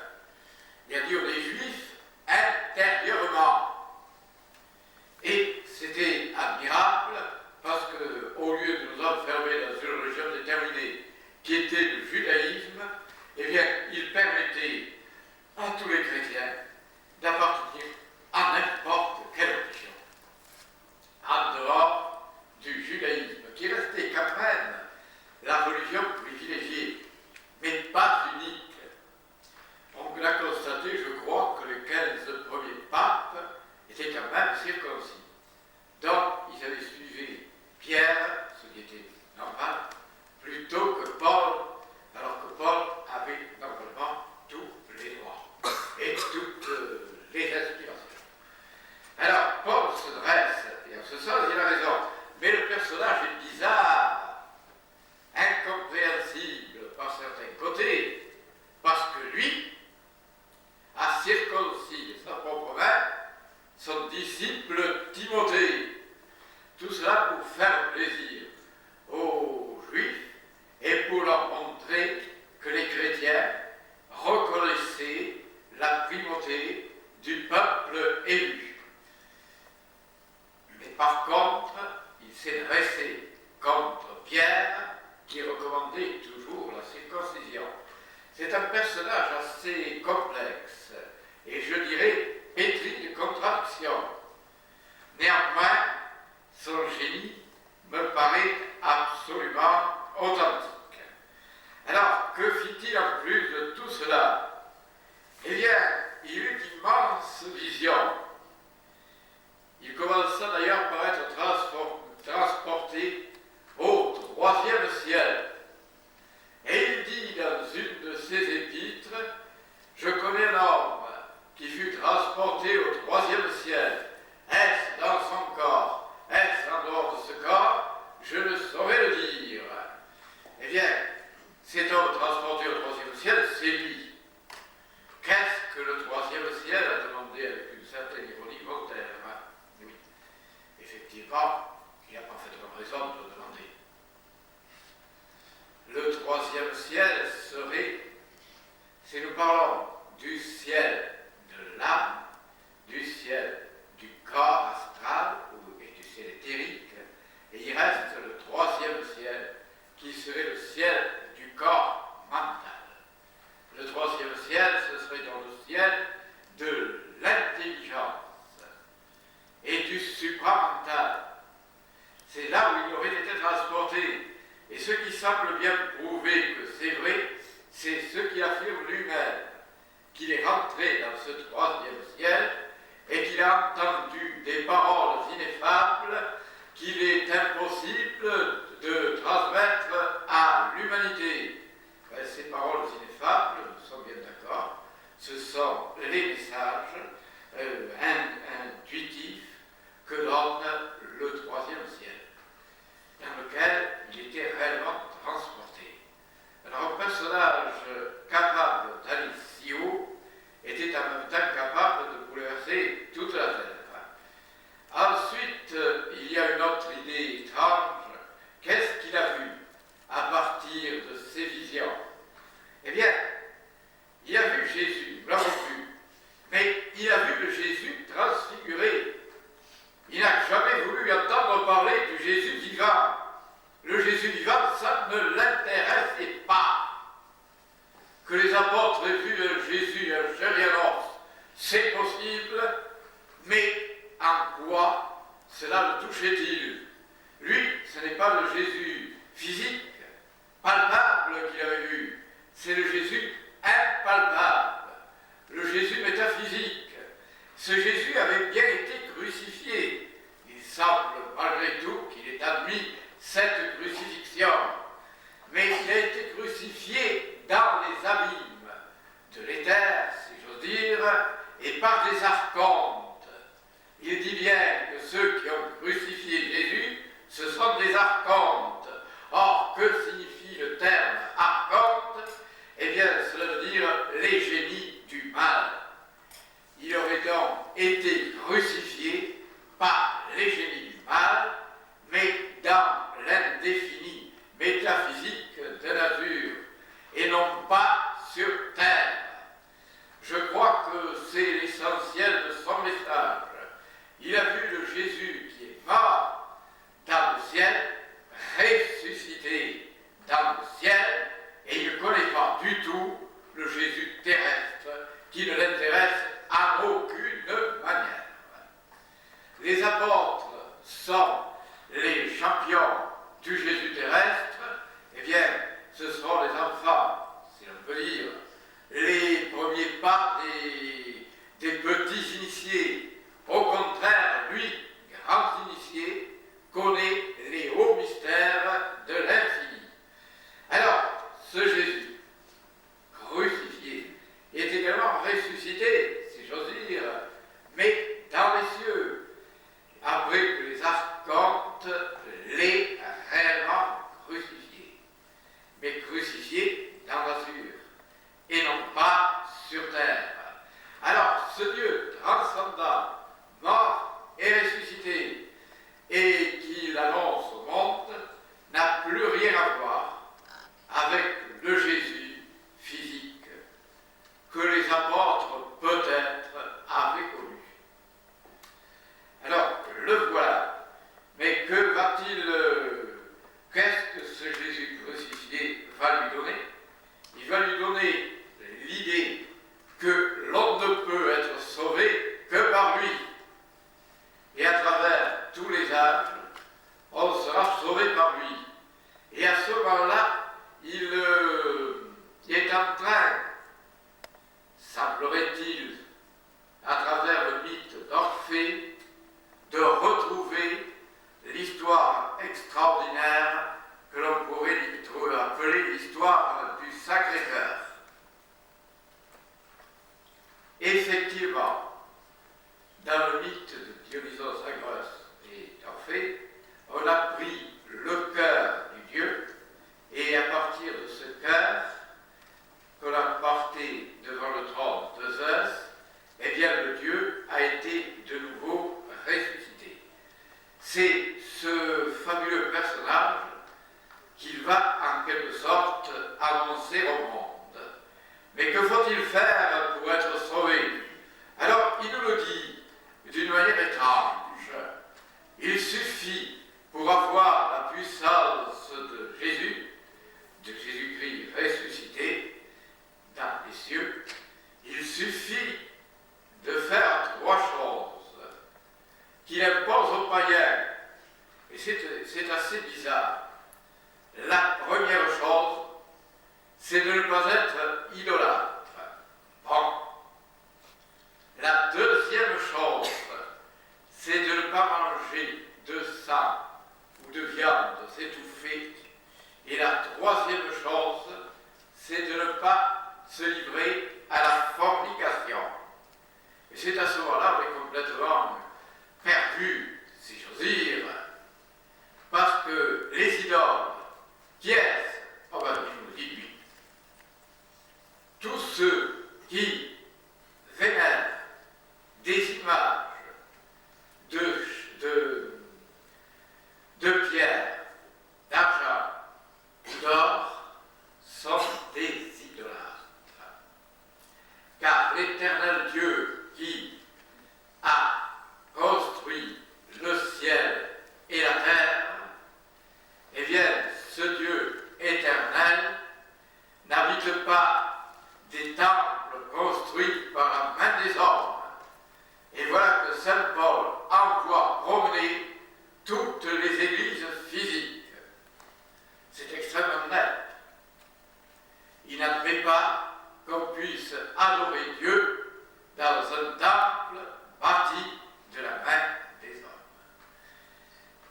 Il a dit aux Juifs intérieurement. Et c'était admirable parce qu'au lieu de nous enfermer dans une religion déterminée qui était le judaïsme, eh bien, il permettait à tous les chrétiens d'appartenir à n'importe quelle religion, en dehors du judaïsme, qui restait quand même la religion privilégiée, mais pas unique. On a constaté, je crois, que les 15 premiers papes étaient quand même circoncis. Donc, ils avaient suivi Pierre, ce qui était normal, plutôt que Paul, alors que Paul avait normalement tous les droits et toutes les inspirations. Alors, Paul se dresse, et en ce sens, il a raison, mais le personnage est bizarre, incompréhensible par certains côtés, parce que lui a circoncis de sa propre main son disciple Timothée. Tout cela pour faire plaisir aux Juifs et pour leur montrer que les chrétiens reconnaissaient la primauté du peuple élu. Mais par contre, il s'est dressé contre Pierre qui recommandait toujours la circoncision. circoncision. C'est un personnage assez complexe et je dirais pétri de contradictions. Néanmoins, son génie me paraît absolument authentique. Alors, que fit-il en plus de tout cela? Eh bien, il eut d'immenses visions. Il commença d'ailleurs par être transporté au 3e ciel. Et il dit dans une de ses épîtres, « Je connais un homme qui fut transporté au 3e ciel. Est-ce dans son corps? Est-ce en dehors de ce corps? Je ne saurais le dire. » Eh bien, cet homme transporté au 3e ciel, c'est lui. Qu'est-ce que le 3e ciel, a demandé avec une certaine ironie Voltaire. Oui, effectivement, il n'y a parfaitement raison de le demander. Le 3e ciel serait, si nous parlons du ciel de l'âme, du ciel du corps astral et du ciel éthérique, et il reste le 3e ciel qui serait le ciel du corps mental. Le 3e ciel, ce serait donc le ciel de l'intelligence et du supramental. C'est là où il aurait été transporté. Et ce qui semble bien prouver que c'est vrai, c'est ce qu'il affirme lui-même, qu'il est rentré dans ce 3e ciel et qu'il a entendu des paroles ineffables qu'il est impossible de transmettre à l'humanité. Ces paroles ineffables, nous sommes bien d'accord, ce sont les messages intuitifs que donne le 3e ciel, dans lequel il était réellement transporté. Alors un personnage capable d'aller si haut était en même temps capable de bouleverser toute la terre. Ensuite, il y a une autre idée étrange. Qu'est-ce qu'il a vu à partir de ces visions? Eh bien, il a vu Jésus, nous l'avons vu, mais il a vu le Jésus transfiguré. Il n'a jamais voulu entendre parler du Jésus vivant. Le Jésus vivant, ça ne l'intéressait pas. Que les apôtres aient vu un Jésus, un chair et un os, c'est possible, mais en quoi cela le touchait-il? Lui, ce n'est pas le Jésus physique, palpable qu'il avait vu, c'est le Jésus impalpable, le Jésus métaphysique. Ce Jésus avait bien été crucifié. Il semble malgré tout qu'il ait admis cette crucifixion, mais il a été crucifié dans les abîmes de l'éther, si j'ose dire, et par des archontes. Il dit bien que ceux qui ont crucifié Jésus, ce sont des archontes. Or, que signifie le terme archonte? Eh bien, cela veut dire les génies du mal. Il aurait donc été crucifié par les génies du mal, mais dans l'indéfini métaphysique de nature, et non pas sur terre. Je crois que c'est l'essentiel de son message. Il a vu le Jésus qui est mort dans le ciel, ressuscité dans le ciel, et il ne connaît pas du tout le Jésus terrestre qui ne l'intéresse à aucune manière. Les apôtres sont les champions du Jésus terrestre. Eh bien, ce seront les enfants, si l'on peut dire, les premiers pas des petits initiés. Au contraire, lui, grand initié, connaît les hauts mystères de l'infini. Alors, ce Jésus, crucifié, est également ressuscité, si j'ose dire, mais dans les cieux, après que les archontes l'aient réellement crucifié, mais crucifié dans l'azur, et non pas sur terre. Alors, ce Dieu transcendant, mort et ressuscité, et qui l'annonce au monde, n'a plus rien à voir avec le Jésus physique que les apôtres peut-être avaient connu. Alors, le voilà. Mais qu'est-ce que ce Jésus crucifié va lui donner? en train, semblerait-il, à travers le mythe d'Orphée, de retrouver l'histoire extraordinaire que l'on pourrait appeler l'histoire du Sacré-Cœur. Effectivement, dans le mythe de Dionysos Zagros et d'Orphée, on a pris le cœur du Dieu, et à partir de ce cœur qu'on a porté devant le trône de Zeus, eh bien le Dieu a été de nouveau ressuscité. C'est ce fabuleux personnage qu'il va en quelque sorte annoncer au monde. Mais que faut-il faire pour être sauvé? Alors il nous le dit d'une manière étrange. Il suffit, pour avoir la puissance de Jésus-Christ ressuscité dans les cieux, il suffit de faire trois choses qu'il impose aux païens. Et c'est assez bizarre. La première chose, c'est de ne pas être idolâtre. Bon. La deuxième chose, c'est de ne pas manger de sang ou de viande étouffée. Et la troisième chose, c'est de ne pas se livrer à la fornication. Et c'est à ce moment-là qu'on est complètement perdu, si j'ose dire, parce que les idoles, qui est-ce? Oh ben, il nous dit lui. Tous ceux qui vénèrent des images de pierre, d'argent ou d'or sont des idolâtres. Car l'éternel Dieu qui a construit le ciel et la terre, eh bien, ce Dieu éternel n'habite pas des temples construits par la main des hommes. Et voilà que Saint Paul envoie promener toutes les églises physiques. C'est extrêmement net. Il n'admet pas qu'on puisse adorer Dieu dans un temple bâti de la main des hommes.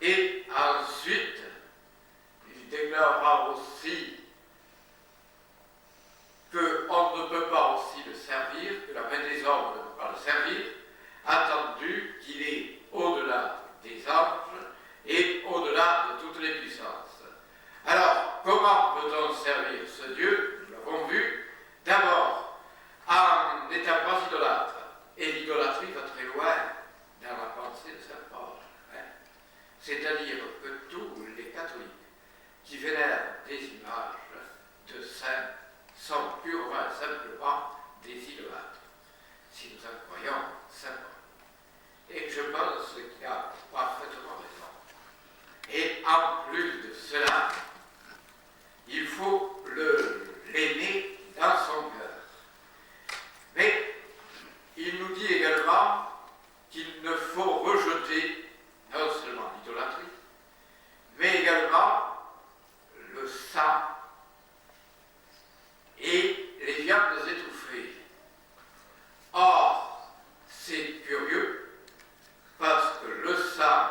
Et ensuite, il déclarera aussi qu'on ne peut pas aussi le servir, que la main des hommes ne peut pas le servir, attendu qu'il est au-delà des anges et au-delà de toutes les puissances. Alors, comment peut-on servir ce Dieu? Nous l'avons vu, d'abord en n'étant pas idolâtre. Et l'idolâtrie va très loin dans la pensée de Saint Paul. C'est-à-dire que tous les catholiques qui vénèrent des images de saints sont purement et simplement des idolâtres, si nous en croyons Saint Paul. Et je pense qu'il a parfaitement raison. Et en plus de cela, il faut l'aimer dans son cœur. Mais il nous dit également qu'il ne faut rejeter non seulement l'idolâtrie, mais également le sang et les viandes étouffées. Or, c'est curieux, parce que le sang,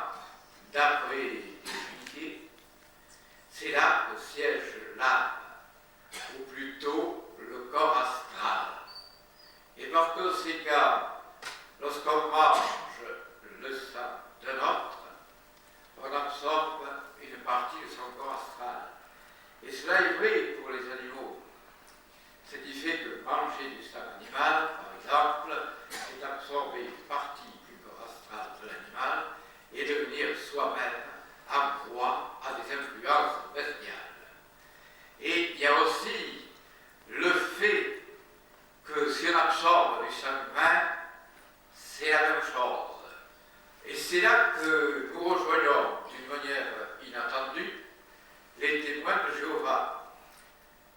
d'après les unité, c'est là que siège l'âme, ou plutôt le corps astral. Et par conséquent, lorsqu'on mange le sang d'un autre, on absorbe une partie de son corps astral. Et cela est vrai pour les animaux. Ce qui fait que manger du sang animal, par exemple, c'est absorber une partie du corps astral de l'animal et devenir soi-même en proie à des influences bestiales. Et il y a aussi le fait que si on absorbe du sang humain, c'est la même chose. Et c'est là que nous rejoignons d'une manière inattendue les témoins de Jéhovah,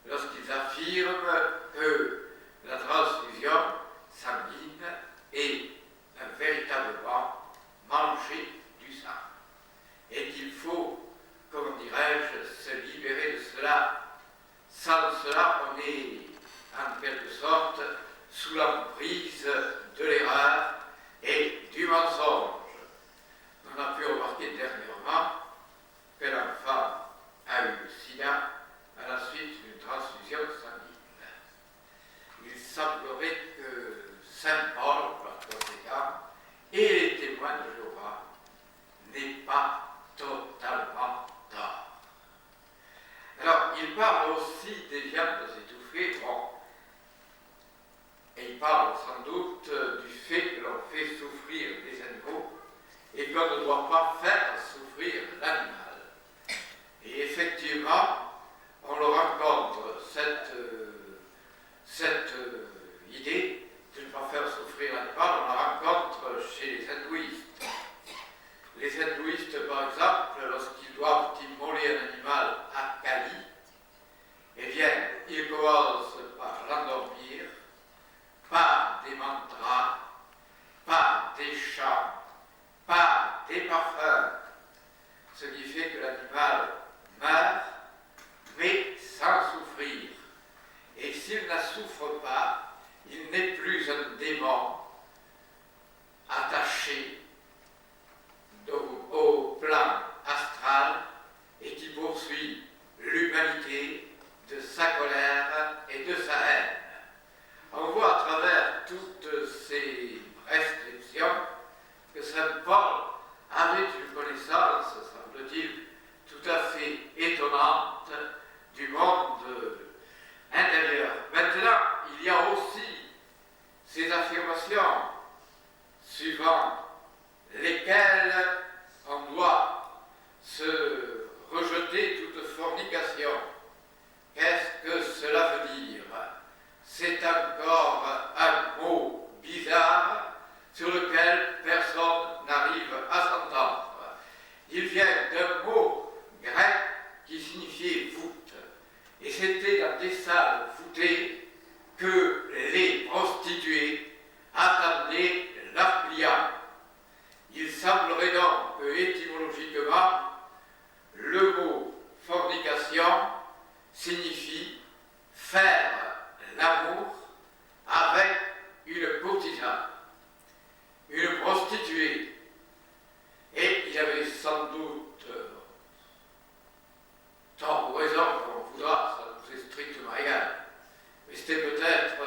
lorsqu'ils affirment que la transfusion sanguine est véritablement manger du sang. Et qu'il faut, comment dirais-je, se libérer de cela. Sans cela, on est en quelque sorte, sous l'emprise de l'erreur et du mensonge. On a pu remarquer dernièrement que l'enfant a eu le sida à la suite d'une transfusion sanguine. Il semblerait que Saint Paul, par conséquent, et les témoins de Jéhovah n'aient pas totalement tort. Alors, il parle aussi des viandes étouffées, bon, et il parle sans doute du fait que l'on fait souffrir les animaux et qu'on ne doit pas faire souffrir l'animal. Et effectivement, on le rencontre, cette idée de ne pas faire souffrir l'animal, on la rencontre chez les hindouistes. Les hindouistes, par exemple, lorsqu'ils doivent immoler un animal à Kali, eh bien, ils commencent par l'endormir, par des mantras, par des chants, par des parfums, ce qui fait que l'animal meurt, mais sans souffrir. Et s'il ne souffre pas, il n'est plus un démon attaché au plan astral et qui poursuit l'humanité de sa colère et de sa haine. On voit à travers toutes ces prescriptions que Saint Paul avait une connaissance, semble-t-il, tout à fait étonnante du monde intérieur. Maintenant, il y a aussi ces affirmations suivant lesquelles on doit se rejeter toute fornication. Qu'est-ce que cela veut dire? C'est encore un mot bizarre sur lequel personne n'arrive à s'entendre. Il vient d'un mot grec qui signifiait voûte. Et c'était dans des salles voûtées que les prostituées attendaient leurs clients. Il semblerait donc que, étymologiquement, le mot fornication signifie faire l'amour avec une courtisane, une prostituée. Et il avait sans doute tort ou raison, comme on voudra, ça nous est strictement égal. Mais c'était peut-être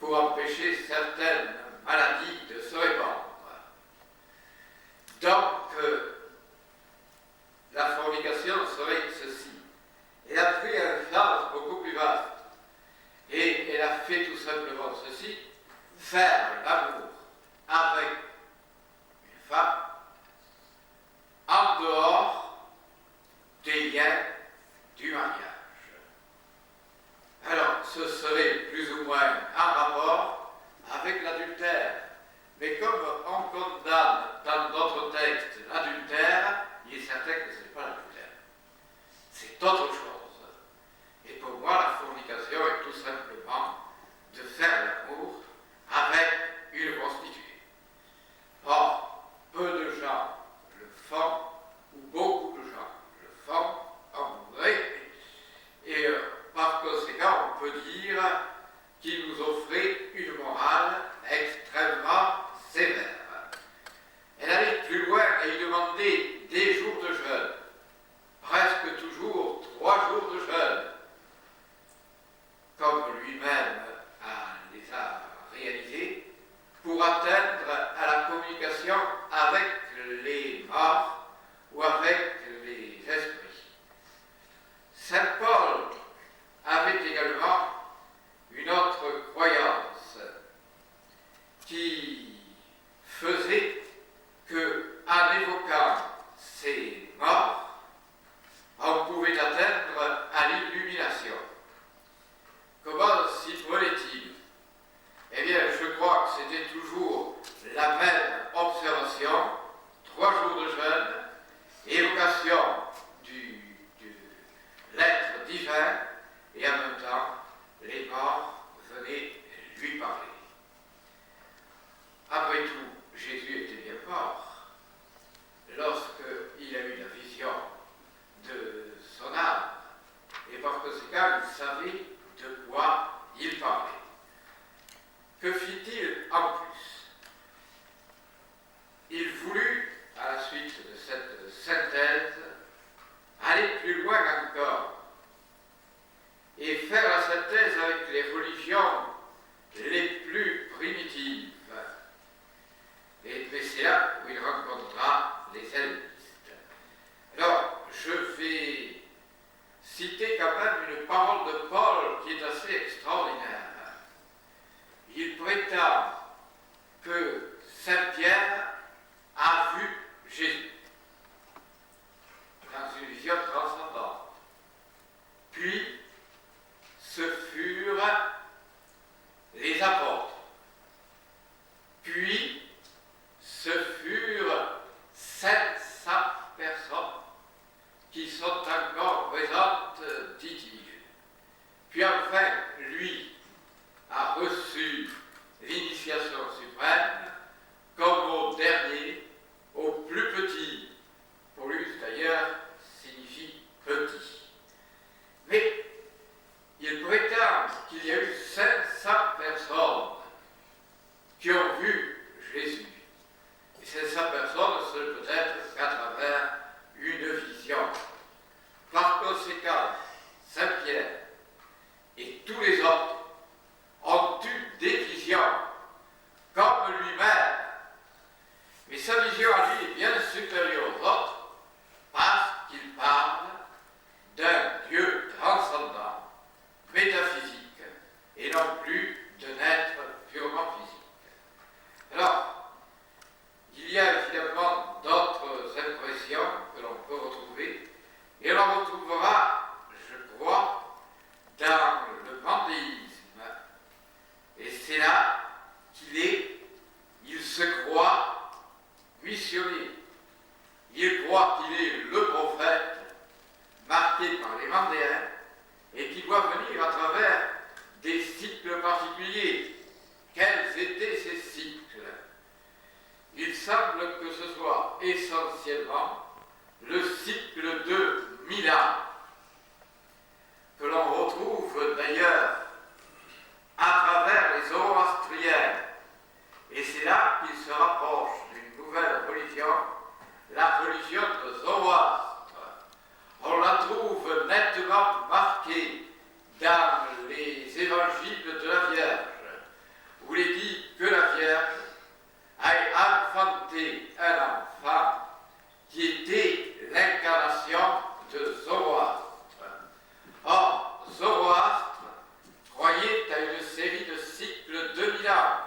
pour empêcher certaines maladies de se répandre. Donc, la fornication serait ceci. Elle a pris un sens beaucoup plus vaste. Et elle a fait tout simplement ceci, faire l'amour avec une femme en dehors des liens du mariage. Alors, ce serait plus ou moins en rapport avec l'adultère. Mais comme on condamne dans d'autres textes l'adultère, il est certain que ce n'est pas l'adultère. C'est autre chose. Et pour moi, la fornication est tout simplement de faire l'amour avec une prostituée. Or, peu de gens le font, ou beaucoup de gens le font en vrai. Et par conséquent, on peut dire qu'il nous offrait une morale extrêmement sévère. Elle allait plus loin et il demandait des jours de jeûne, presque toujours 3 jours de jeûne, comme lui-même les a réalisés, pour atteindre à la communication avec les morts ou avec les esprits. Saint Paul avait également une autre croyance qui faisait que, en évoquant ces morts, on pouvait atteindre à l'illumination. Comment s'y prenait-il? Eh bien, je crois que c'était toujours la même observation, 3 jours de jeûne, évocation de l'être divin, et en même temps, les morts venaient lui parler. Après tout, Jésus était bien mort lorsqu'il a eu la vision de son âme, et par conséquent, il savait de quoi il parlait. Que fit-il en plus? Il voulut, à la suite de cette synthèse, aller plus loin encore et faire la synthèse avec les religions les plus primitives. Mais c'est là où il rencontra les hellénistes. Alors, je vais citer quand même une parole de Paul qui est assez extraordinaire. Il prétend que Saint Pierre a vu Jésus dans une vision transcendante. Puis, ce furent les apôtres. Puis, ce furent 500 personnes qui sont encore présentes, dit-il. Puis enfin, lui a reçu l'initiation suprême comme au dernier, au plus petit. Paulus, d'ailleurs, signifie petit. Mais il prétend qu'il y a eu 500 personnes qui ont vu Jésus. Et 500 personnes, ce ne peut être qu'à travers une vision. Par conséquent, Saint Pierre et tous les autres ont eu des visions, comme lui-même. Mais sa vision à lui est bien supérieure aux autres, parce qu'il parle d'un Dieu transcendant, métaphysique, et non plus d'un être purement physique. Alors, il y a évidemment d'autres impressions que l'on peut retrouver, et l'on retrouvera, je crois, dans le pandéisme. Et c'est là il se croit missionné. Il croit qu'il est le prophète marqué par les Mandéens et qui doit venir à travers des cycles particuliers. Quels étaient ces cycles? Il semble que ce soit essentiellement le cycle de Milan, que l'on retrouve d'ailleurs à travers les Zoroastriens. Et c'est là qu'il se rapproche d'une nouvelle religion, la religion de Zoroastre. On la trouve nettement marquée dans les évangiles de la Vierge, où il est dit que la Vierge a enfanté un enfant qui était l'incarnation de Zoroastre. Or, Zoroastre croyait à une série de cycles de 2000 ans.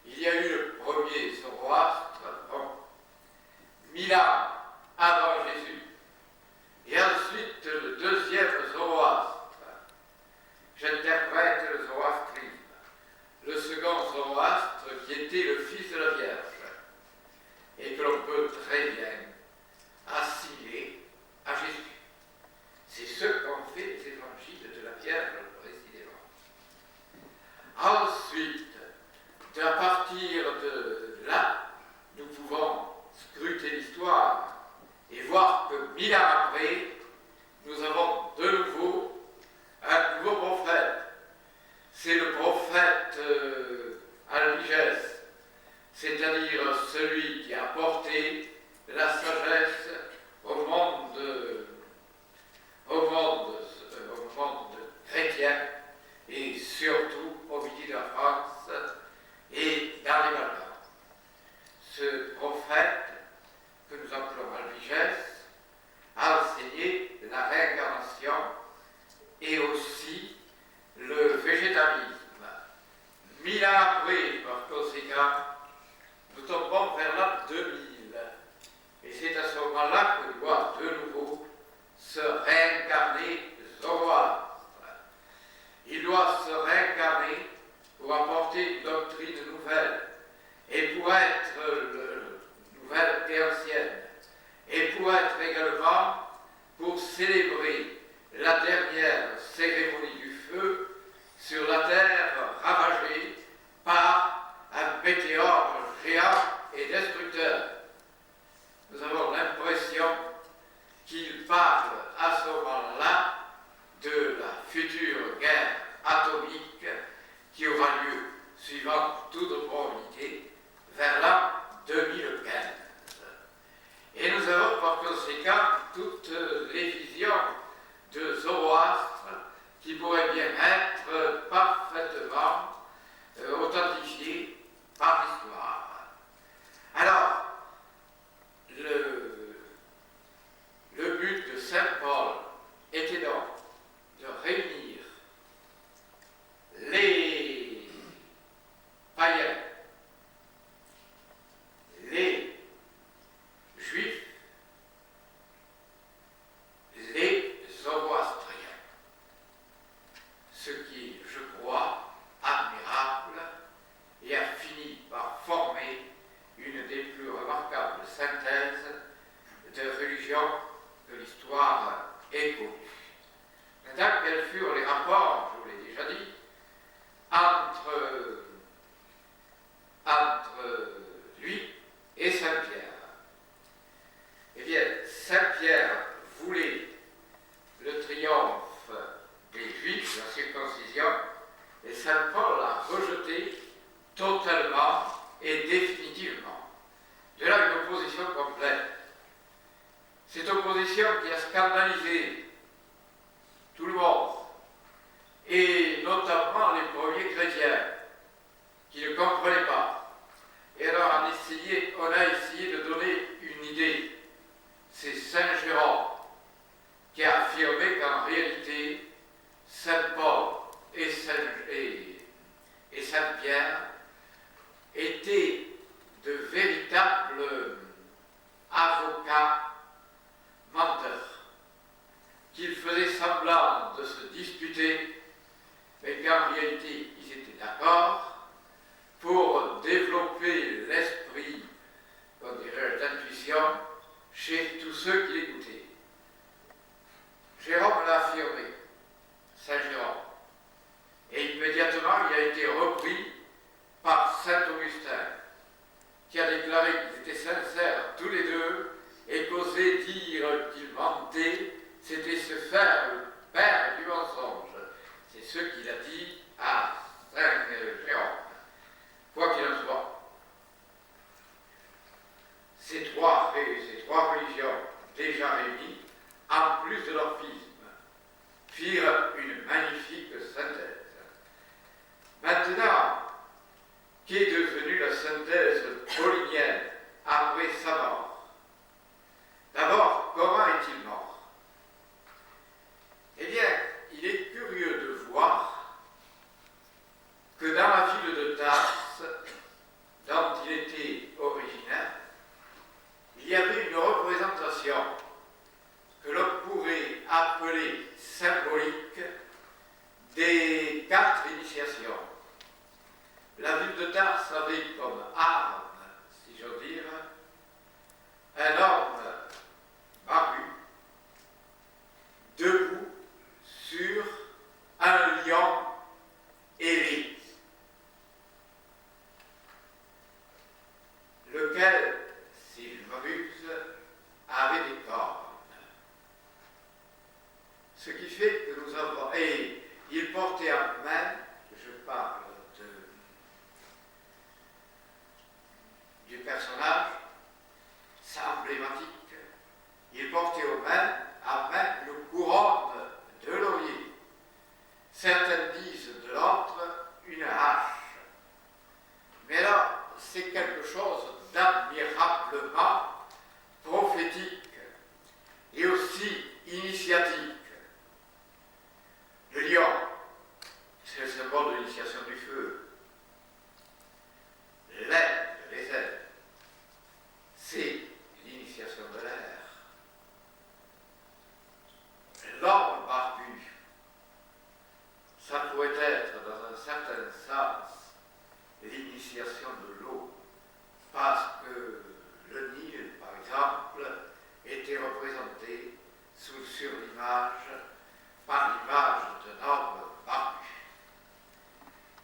Il y a eu le premier Zoroastre, 1000 ans avant Jésus, et ensuite le deuxième Zoroastre. J'interprète le zoroastrisme. Le second Zoroastre qui était le fils de la Vierge, et que l'on peut très bien assimiler à Jésus. C'est ce qu'ont fait les évangiles de la Vierge précisément. Ensuite, à partir de là, nous pouvons scruter l'histoire et voir que 1000 ans après, nous avons de nouveau un nouveau prophète. C'est le prophète Albigès, c'est-à-dire celui qui a apporté la sagesse au monde chrétien et surtout au midi de la France et dans les Balkans. Ce prophète, que nous appelons Albigès, a enseigné la réincarnation et aussi le végétalisme. 1000 ans après, par conséquent, nous tombons vers l'an 2000. Et c'est à ce moment-là que doit de nouveau se réincarner Zoroastre. Il doit se réincarner pour apporter une doctrine nouvelle et pour être nouvelle et ancienne, et pour être également pour célébrer la dernière cérémonie du feu sur la terre ravagée par un météore géant et destructeur. Nous avons l'impression qu'il parle à ce moment-là de la future guerre atomique bien être parfaitement authentifié par l'histoire. Alors, le but de Saint Paul était donc de réunir les païens, les juifs, les zoroastriens. Ce qui, je crois, admirable et a fini par former une des plus remarquables synthèses de religion que l'histoire ait connue. Maintenant, quels furent les rapports, je vous l'ai déjà dit, entre lui et Saint-Pierre? Eh bien, Saint-Pierre voulait le triomphe des Juifs, la circoncision, et Saint Paul l'a rejeté totalement et définitivement. De là une opposition complète. Cette opposition qui a scandalisé tout le monde, et notamment les premiers chrétiens, qui ne comprenaient pas. Et alors on a essayé de donner une idée. C'est Saint Jérôme qui a affirmé qu'en réalité, Saint Paul et Saint Pierre étaient de véritables avocats menteurs, qu'ils faisaient semblant de se disputer, mais qu'en réalité ils étaient d'accord pour développer l'esprit, on dirait d'intuition, chez tous ceux qui l'écoutaient. Jérôme l'a affirmé, Saint Jérôme, et immédiatement il a été repris par Saint Augustin, qui a déclaré qu'ils étaient sincères tous les deux et qu'oser dire qu'ils mentaient, c'était se faire le père du mensonge. C'est ce qu'il a dit à Saint Jérôme. Quoi qu'il en soit, ces trois religions déjà réunies, en plus de leur schisme, firent une magnifique synthèse. Maintenant, qu'est devenue la synthèse paulinienne après sa mort? D'abord, comment est-il mort? Eh bien, il est curieux de voir que dans la ville de Tarse, dont il était originaire, il y avait une représentation que l'on pourrait appeler symbolique des 4 initiations. La ville de Tarse avait comme arme, si j'ose dire, un homme barbu, debout sur un lion ailé, lequel, si je ne m'abuse, avait des cornes. Ce qui fait que nous avons... Et il portait en main, je parle du personnage, c'est emblématique, il portait en main le couronne de laurier. Certains disent de l'autre une hache. Mais là, c'est quelque chose d'admirablement prophétique et aussi initiatique. Le lion, c'est le symbole de l'initiation du feu. L'aigle, les ailes, c'est l'initiation de l'air. L'homme barbu, ça pourrait être dans un certain sens l'initiation de l'eau, parce que le Nil, par exemple, était représenté sur l'image, par l'image d'un homme barbu.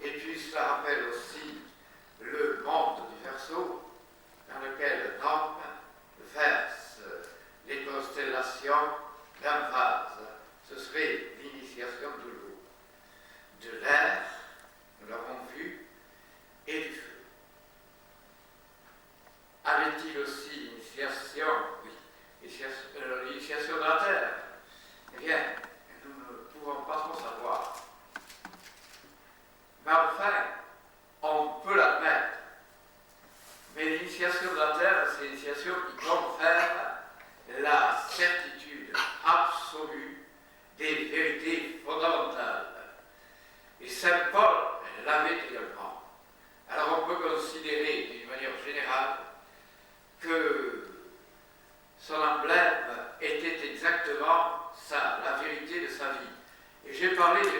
Et puis cela rappelle aussi le monde du Verseau, dans lequel l'homme verse les constellations d'un vase. Ce serait l'initiation de l'eau, de l'air, nous l'avons vu, et du feu.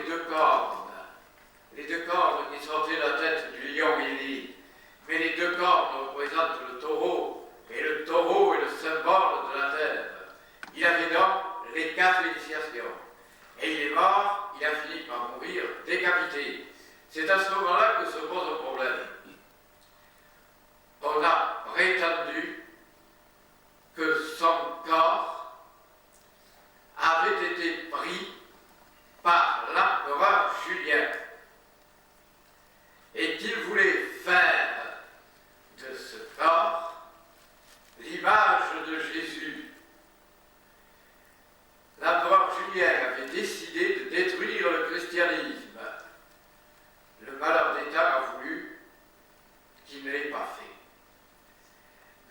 les deux cornes qui sortaient de la tête du lion ailé, mais les deux cornes représentent le taureau, et le taureau est le symbole de la terre. Il avait donc les 4 initiations, et il est mort, il a fini par mourir décapité. C'est à ce moment-là que se pose un problème. On a prétendu que son corps avait été pris par l'empereur Julien et qu'il voulait faire de ce corps l'image de Jésus. L'empereur Julien avait décidé de détruire le christianisme. Le malheur d'État a voulu qu'il ne l'ait pas fait.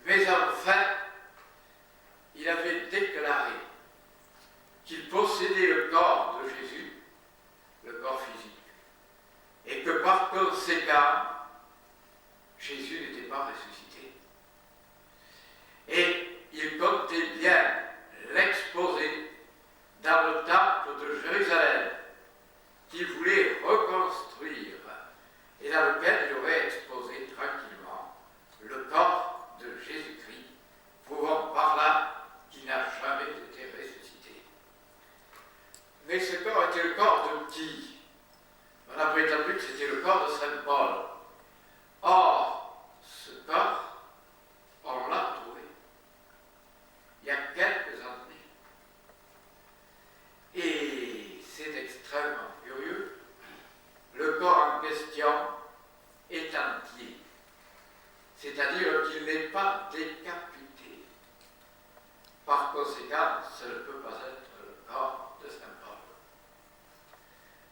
Mais enfin, il avait déclaré qu'il possédait le corps de Jésus, le corps physique, et que par conséquent, Jésus n'était pas ressuscité. Et il comptait bien l'exposer dans le temple de Jérusalem, qu'il voulait reconstruire, et dans lequel il aurait exposé tranquillement le corps de Jésus-Christ, prouvant par là qu'il n'a jamais été ressuscité. Mais ce corps était le corps de qui? On a prétendu que c'était le corps de Saint Paul. Or, ce corps, on l'a trouvé il y a quelques années. Et c'est extrêmement curieux. Le corps en question est entier, c'est-à-dire qu'il n'est pas décapité. Par conséquent, ce ne peut pas être le corps de Saint Paul.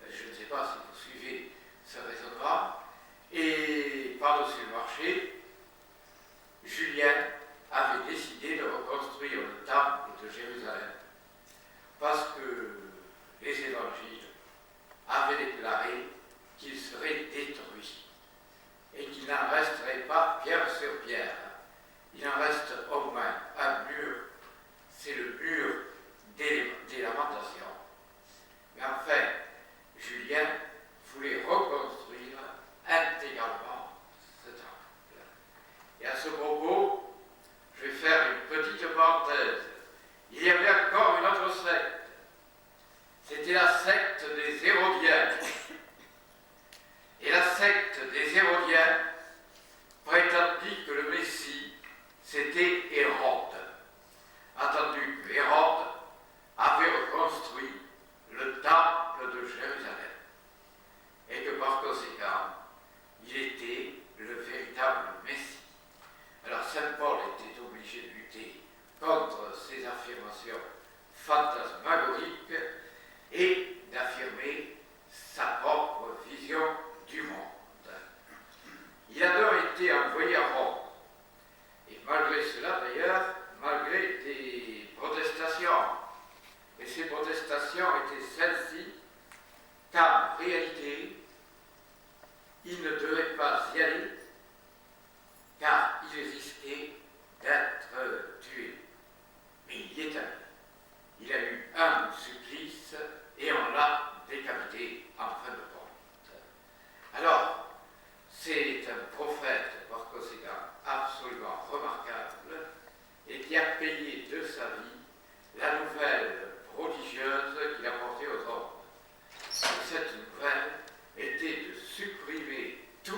Je ne sais pas si vous suivez ce raisonnement. Et par-dessus le marché, Julien avait décidé de reconstruire le temple de Jérusalem parce que les évangiles avaient déclaré qu'il serait détruit et qu'il n'en resterait pas pierre sur pierre. Il en reste au moins un mur, c'est le mur des lamentations. Mais enfin, Julien voulait reconstruire intégralement ce temple. Et à ce propos, je vais faire une petite parenthèse. Il y avait encore une autre secte. C'était la secte des Hérodiens. Et la secte des Hérodiens prétendit que le Messie, c'était Hérode. Attendu que Hérode avait reconstruit le temple de Jérusalem. Et que par conséquent, il était le véritable Messie. Alors Saint Paul était obligé de lutter contre ces affirmations fantasmagoriques et d'affirmer sa propre vision du monde. Il a donc été envoyé à Rome. Et malgré cela, d'ailleurs, malgré des protestations, et ces protestations étaient celles-ci, qu'en réalité, il ne devait pas y aller, car il risquait d'être tué. Mais il y est allé. Il a eu un supplice et on l'a décapité en fin de compte. Alors, c'est un prophète, par conséquent, absolument remarquable et qui a payé de sa vie la nouvelle prodigieuse qu'il a portée aux hommes. Et cette nouvelle était de supprimer tous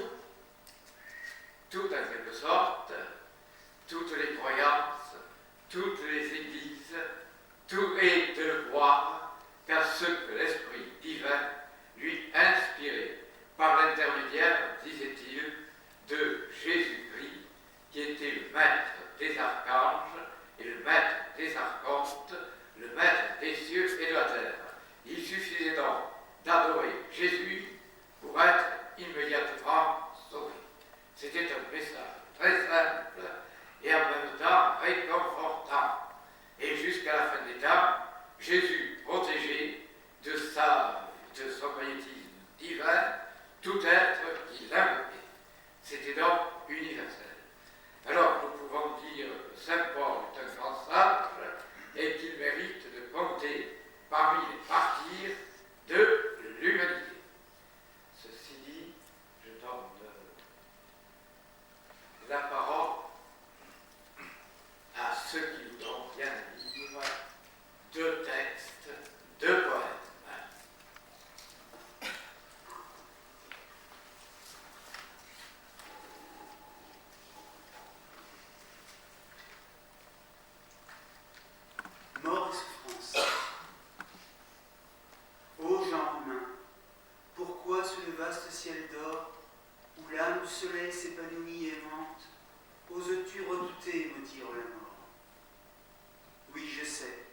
de vastes ciels d'or, où l'âme du soleil s'épanouit et aimante, oses-tu redouter, me dire la mort? Oui, je sais.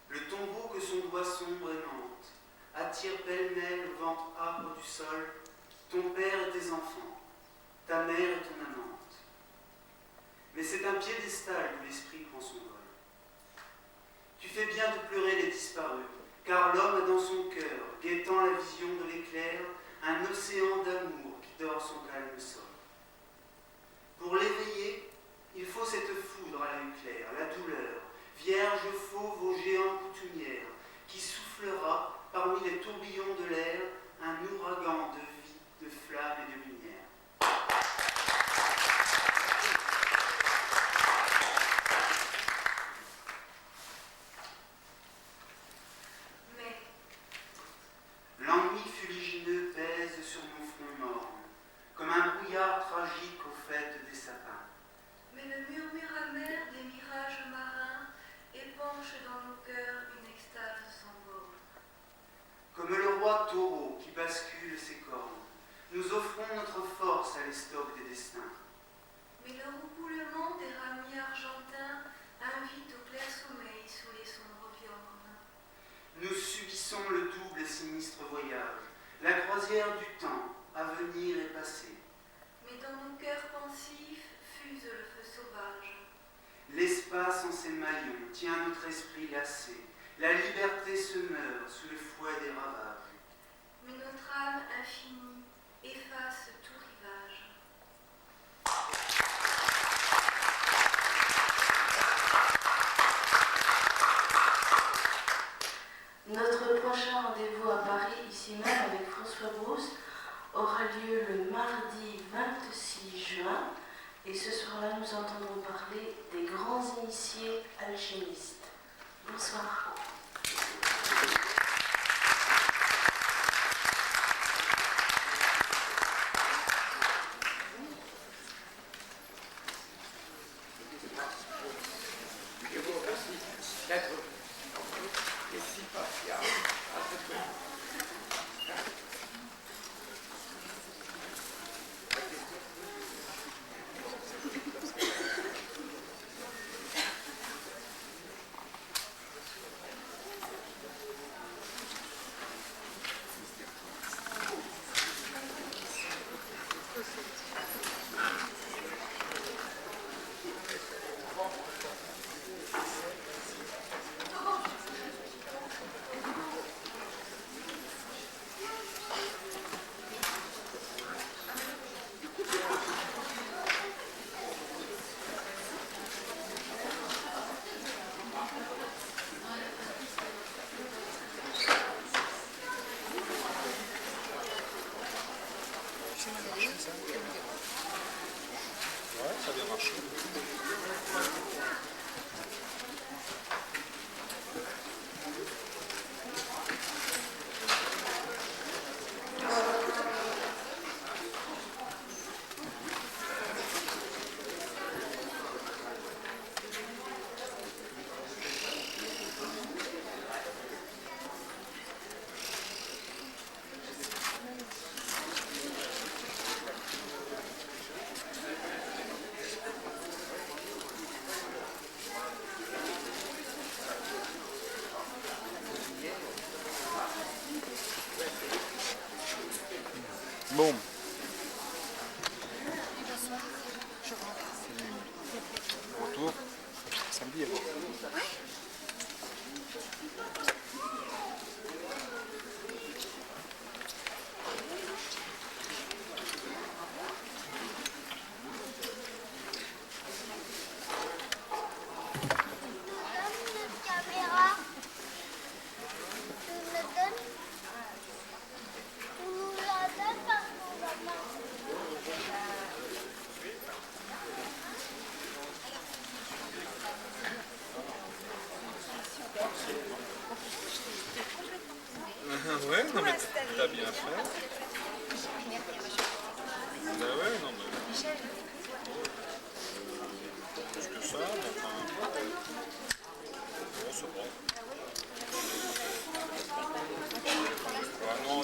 Le tombeau que son doigt sombre aimante attire pêle-mêle au ventre âpre du sol ton père et tes enfants, ta mère et ton amante. Mais c'est un piédestal où l'esprit prend son vol. Tu fais bien de pleurer les disparus, car l'homme a dans son cœur, guettant la vision de l'éclair, un océan d'amour qui dort son calme sol. Pour l'éveiller, il faut cette foudre à l'œil clair, la douleur, vierge fauve aux géants coutumières, qui soufflera parmi les tourbillons de l'air un ouragan de vie, de flammes et de lumière. Mais l'ennui fuligineux pèse sur mon front morne, comme un brouillard tragique aux fêtes des sapins. Mais le murmure amer des mirages marins épanche dans nos cœurs une extase sans borne. Comme le roi taureau qui bascule ses cornes, nous offrons notre force à l'estoc des destins. Mais le roucoulement des ramiers argentins invite au clair sommeil sous les sombres viornes. Nous subissons le double et sinistre voyage, la croisière du temps, à venir et passé. Mais dans nos cœurs pensifs fuse le feu sauvage. L'espace en ses maillons tient notre esprit lassé. La liberté se meurt sous le fouet des ravages. Mais notre âme infinie efface tout rivage. Notre prochain rendez-vous à Paris, ici même avec François Brousse, aura lieu le mardi 26 juin. Et ce soir-là, nous entendrons parler des grands initiés alchimistes. Bonsoir. Je vous remercie d'être venu. Et si patient, à ce moment. Ça a bien marché. Bon. Retour samedi alors. Ouais, non mais t'as bien fait. Bah ouais, non mais... Plus que ça, mais enfin... Bon, c'est bon. Ouais, non,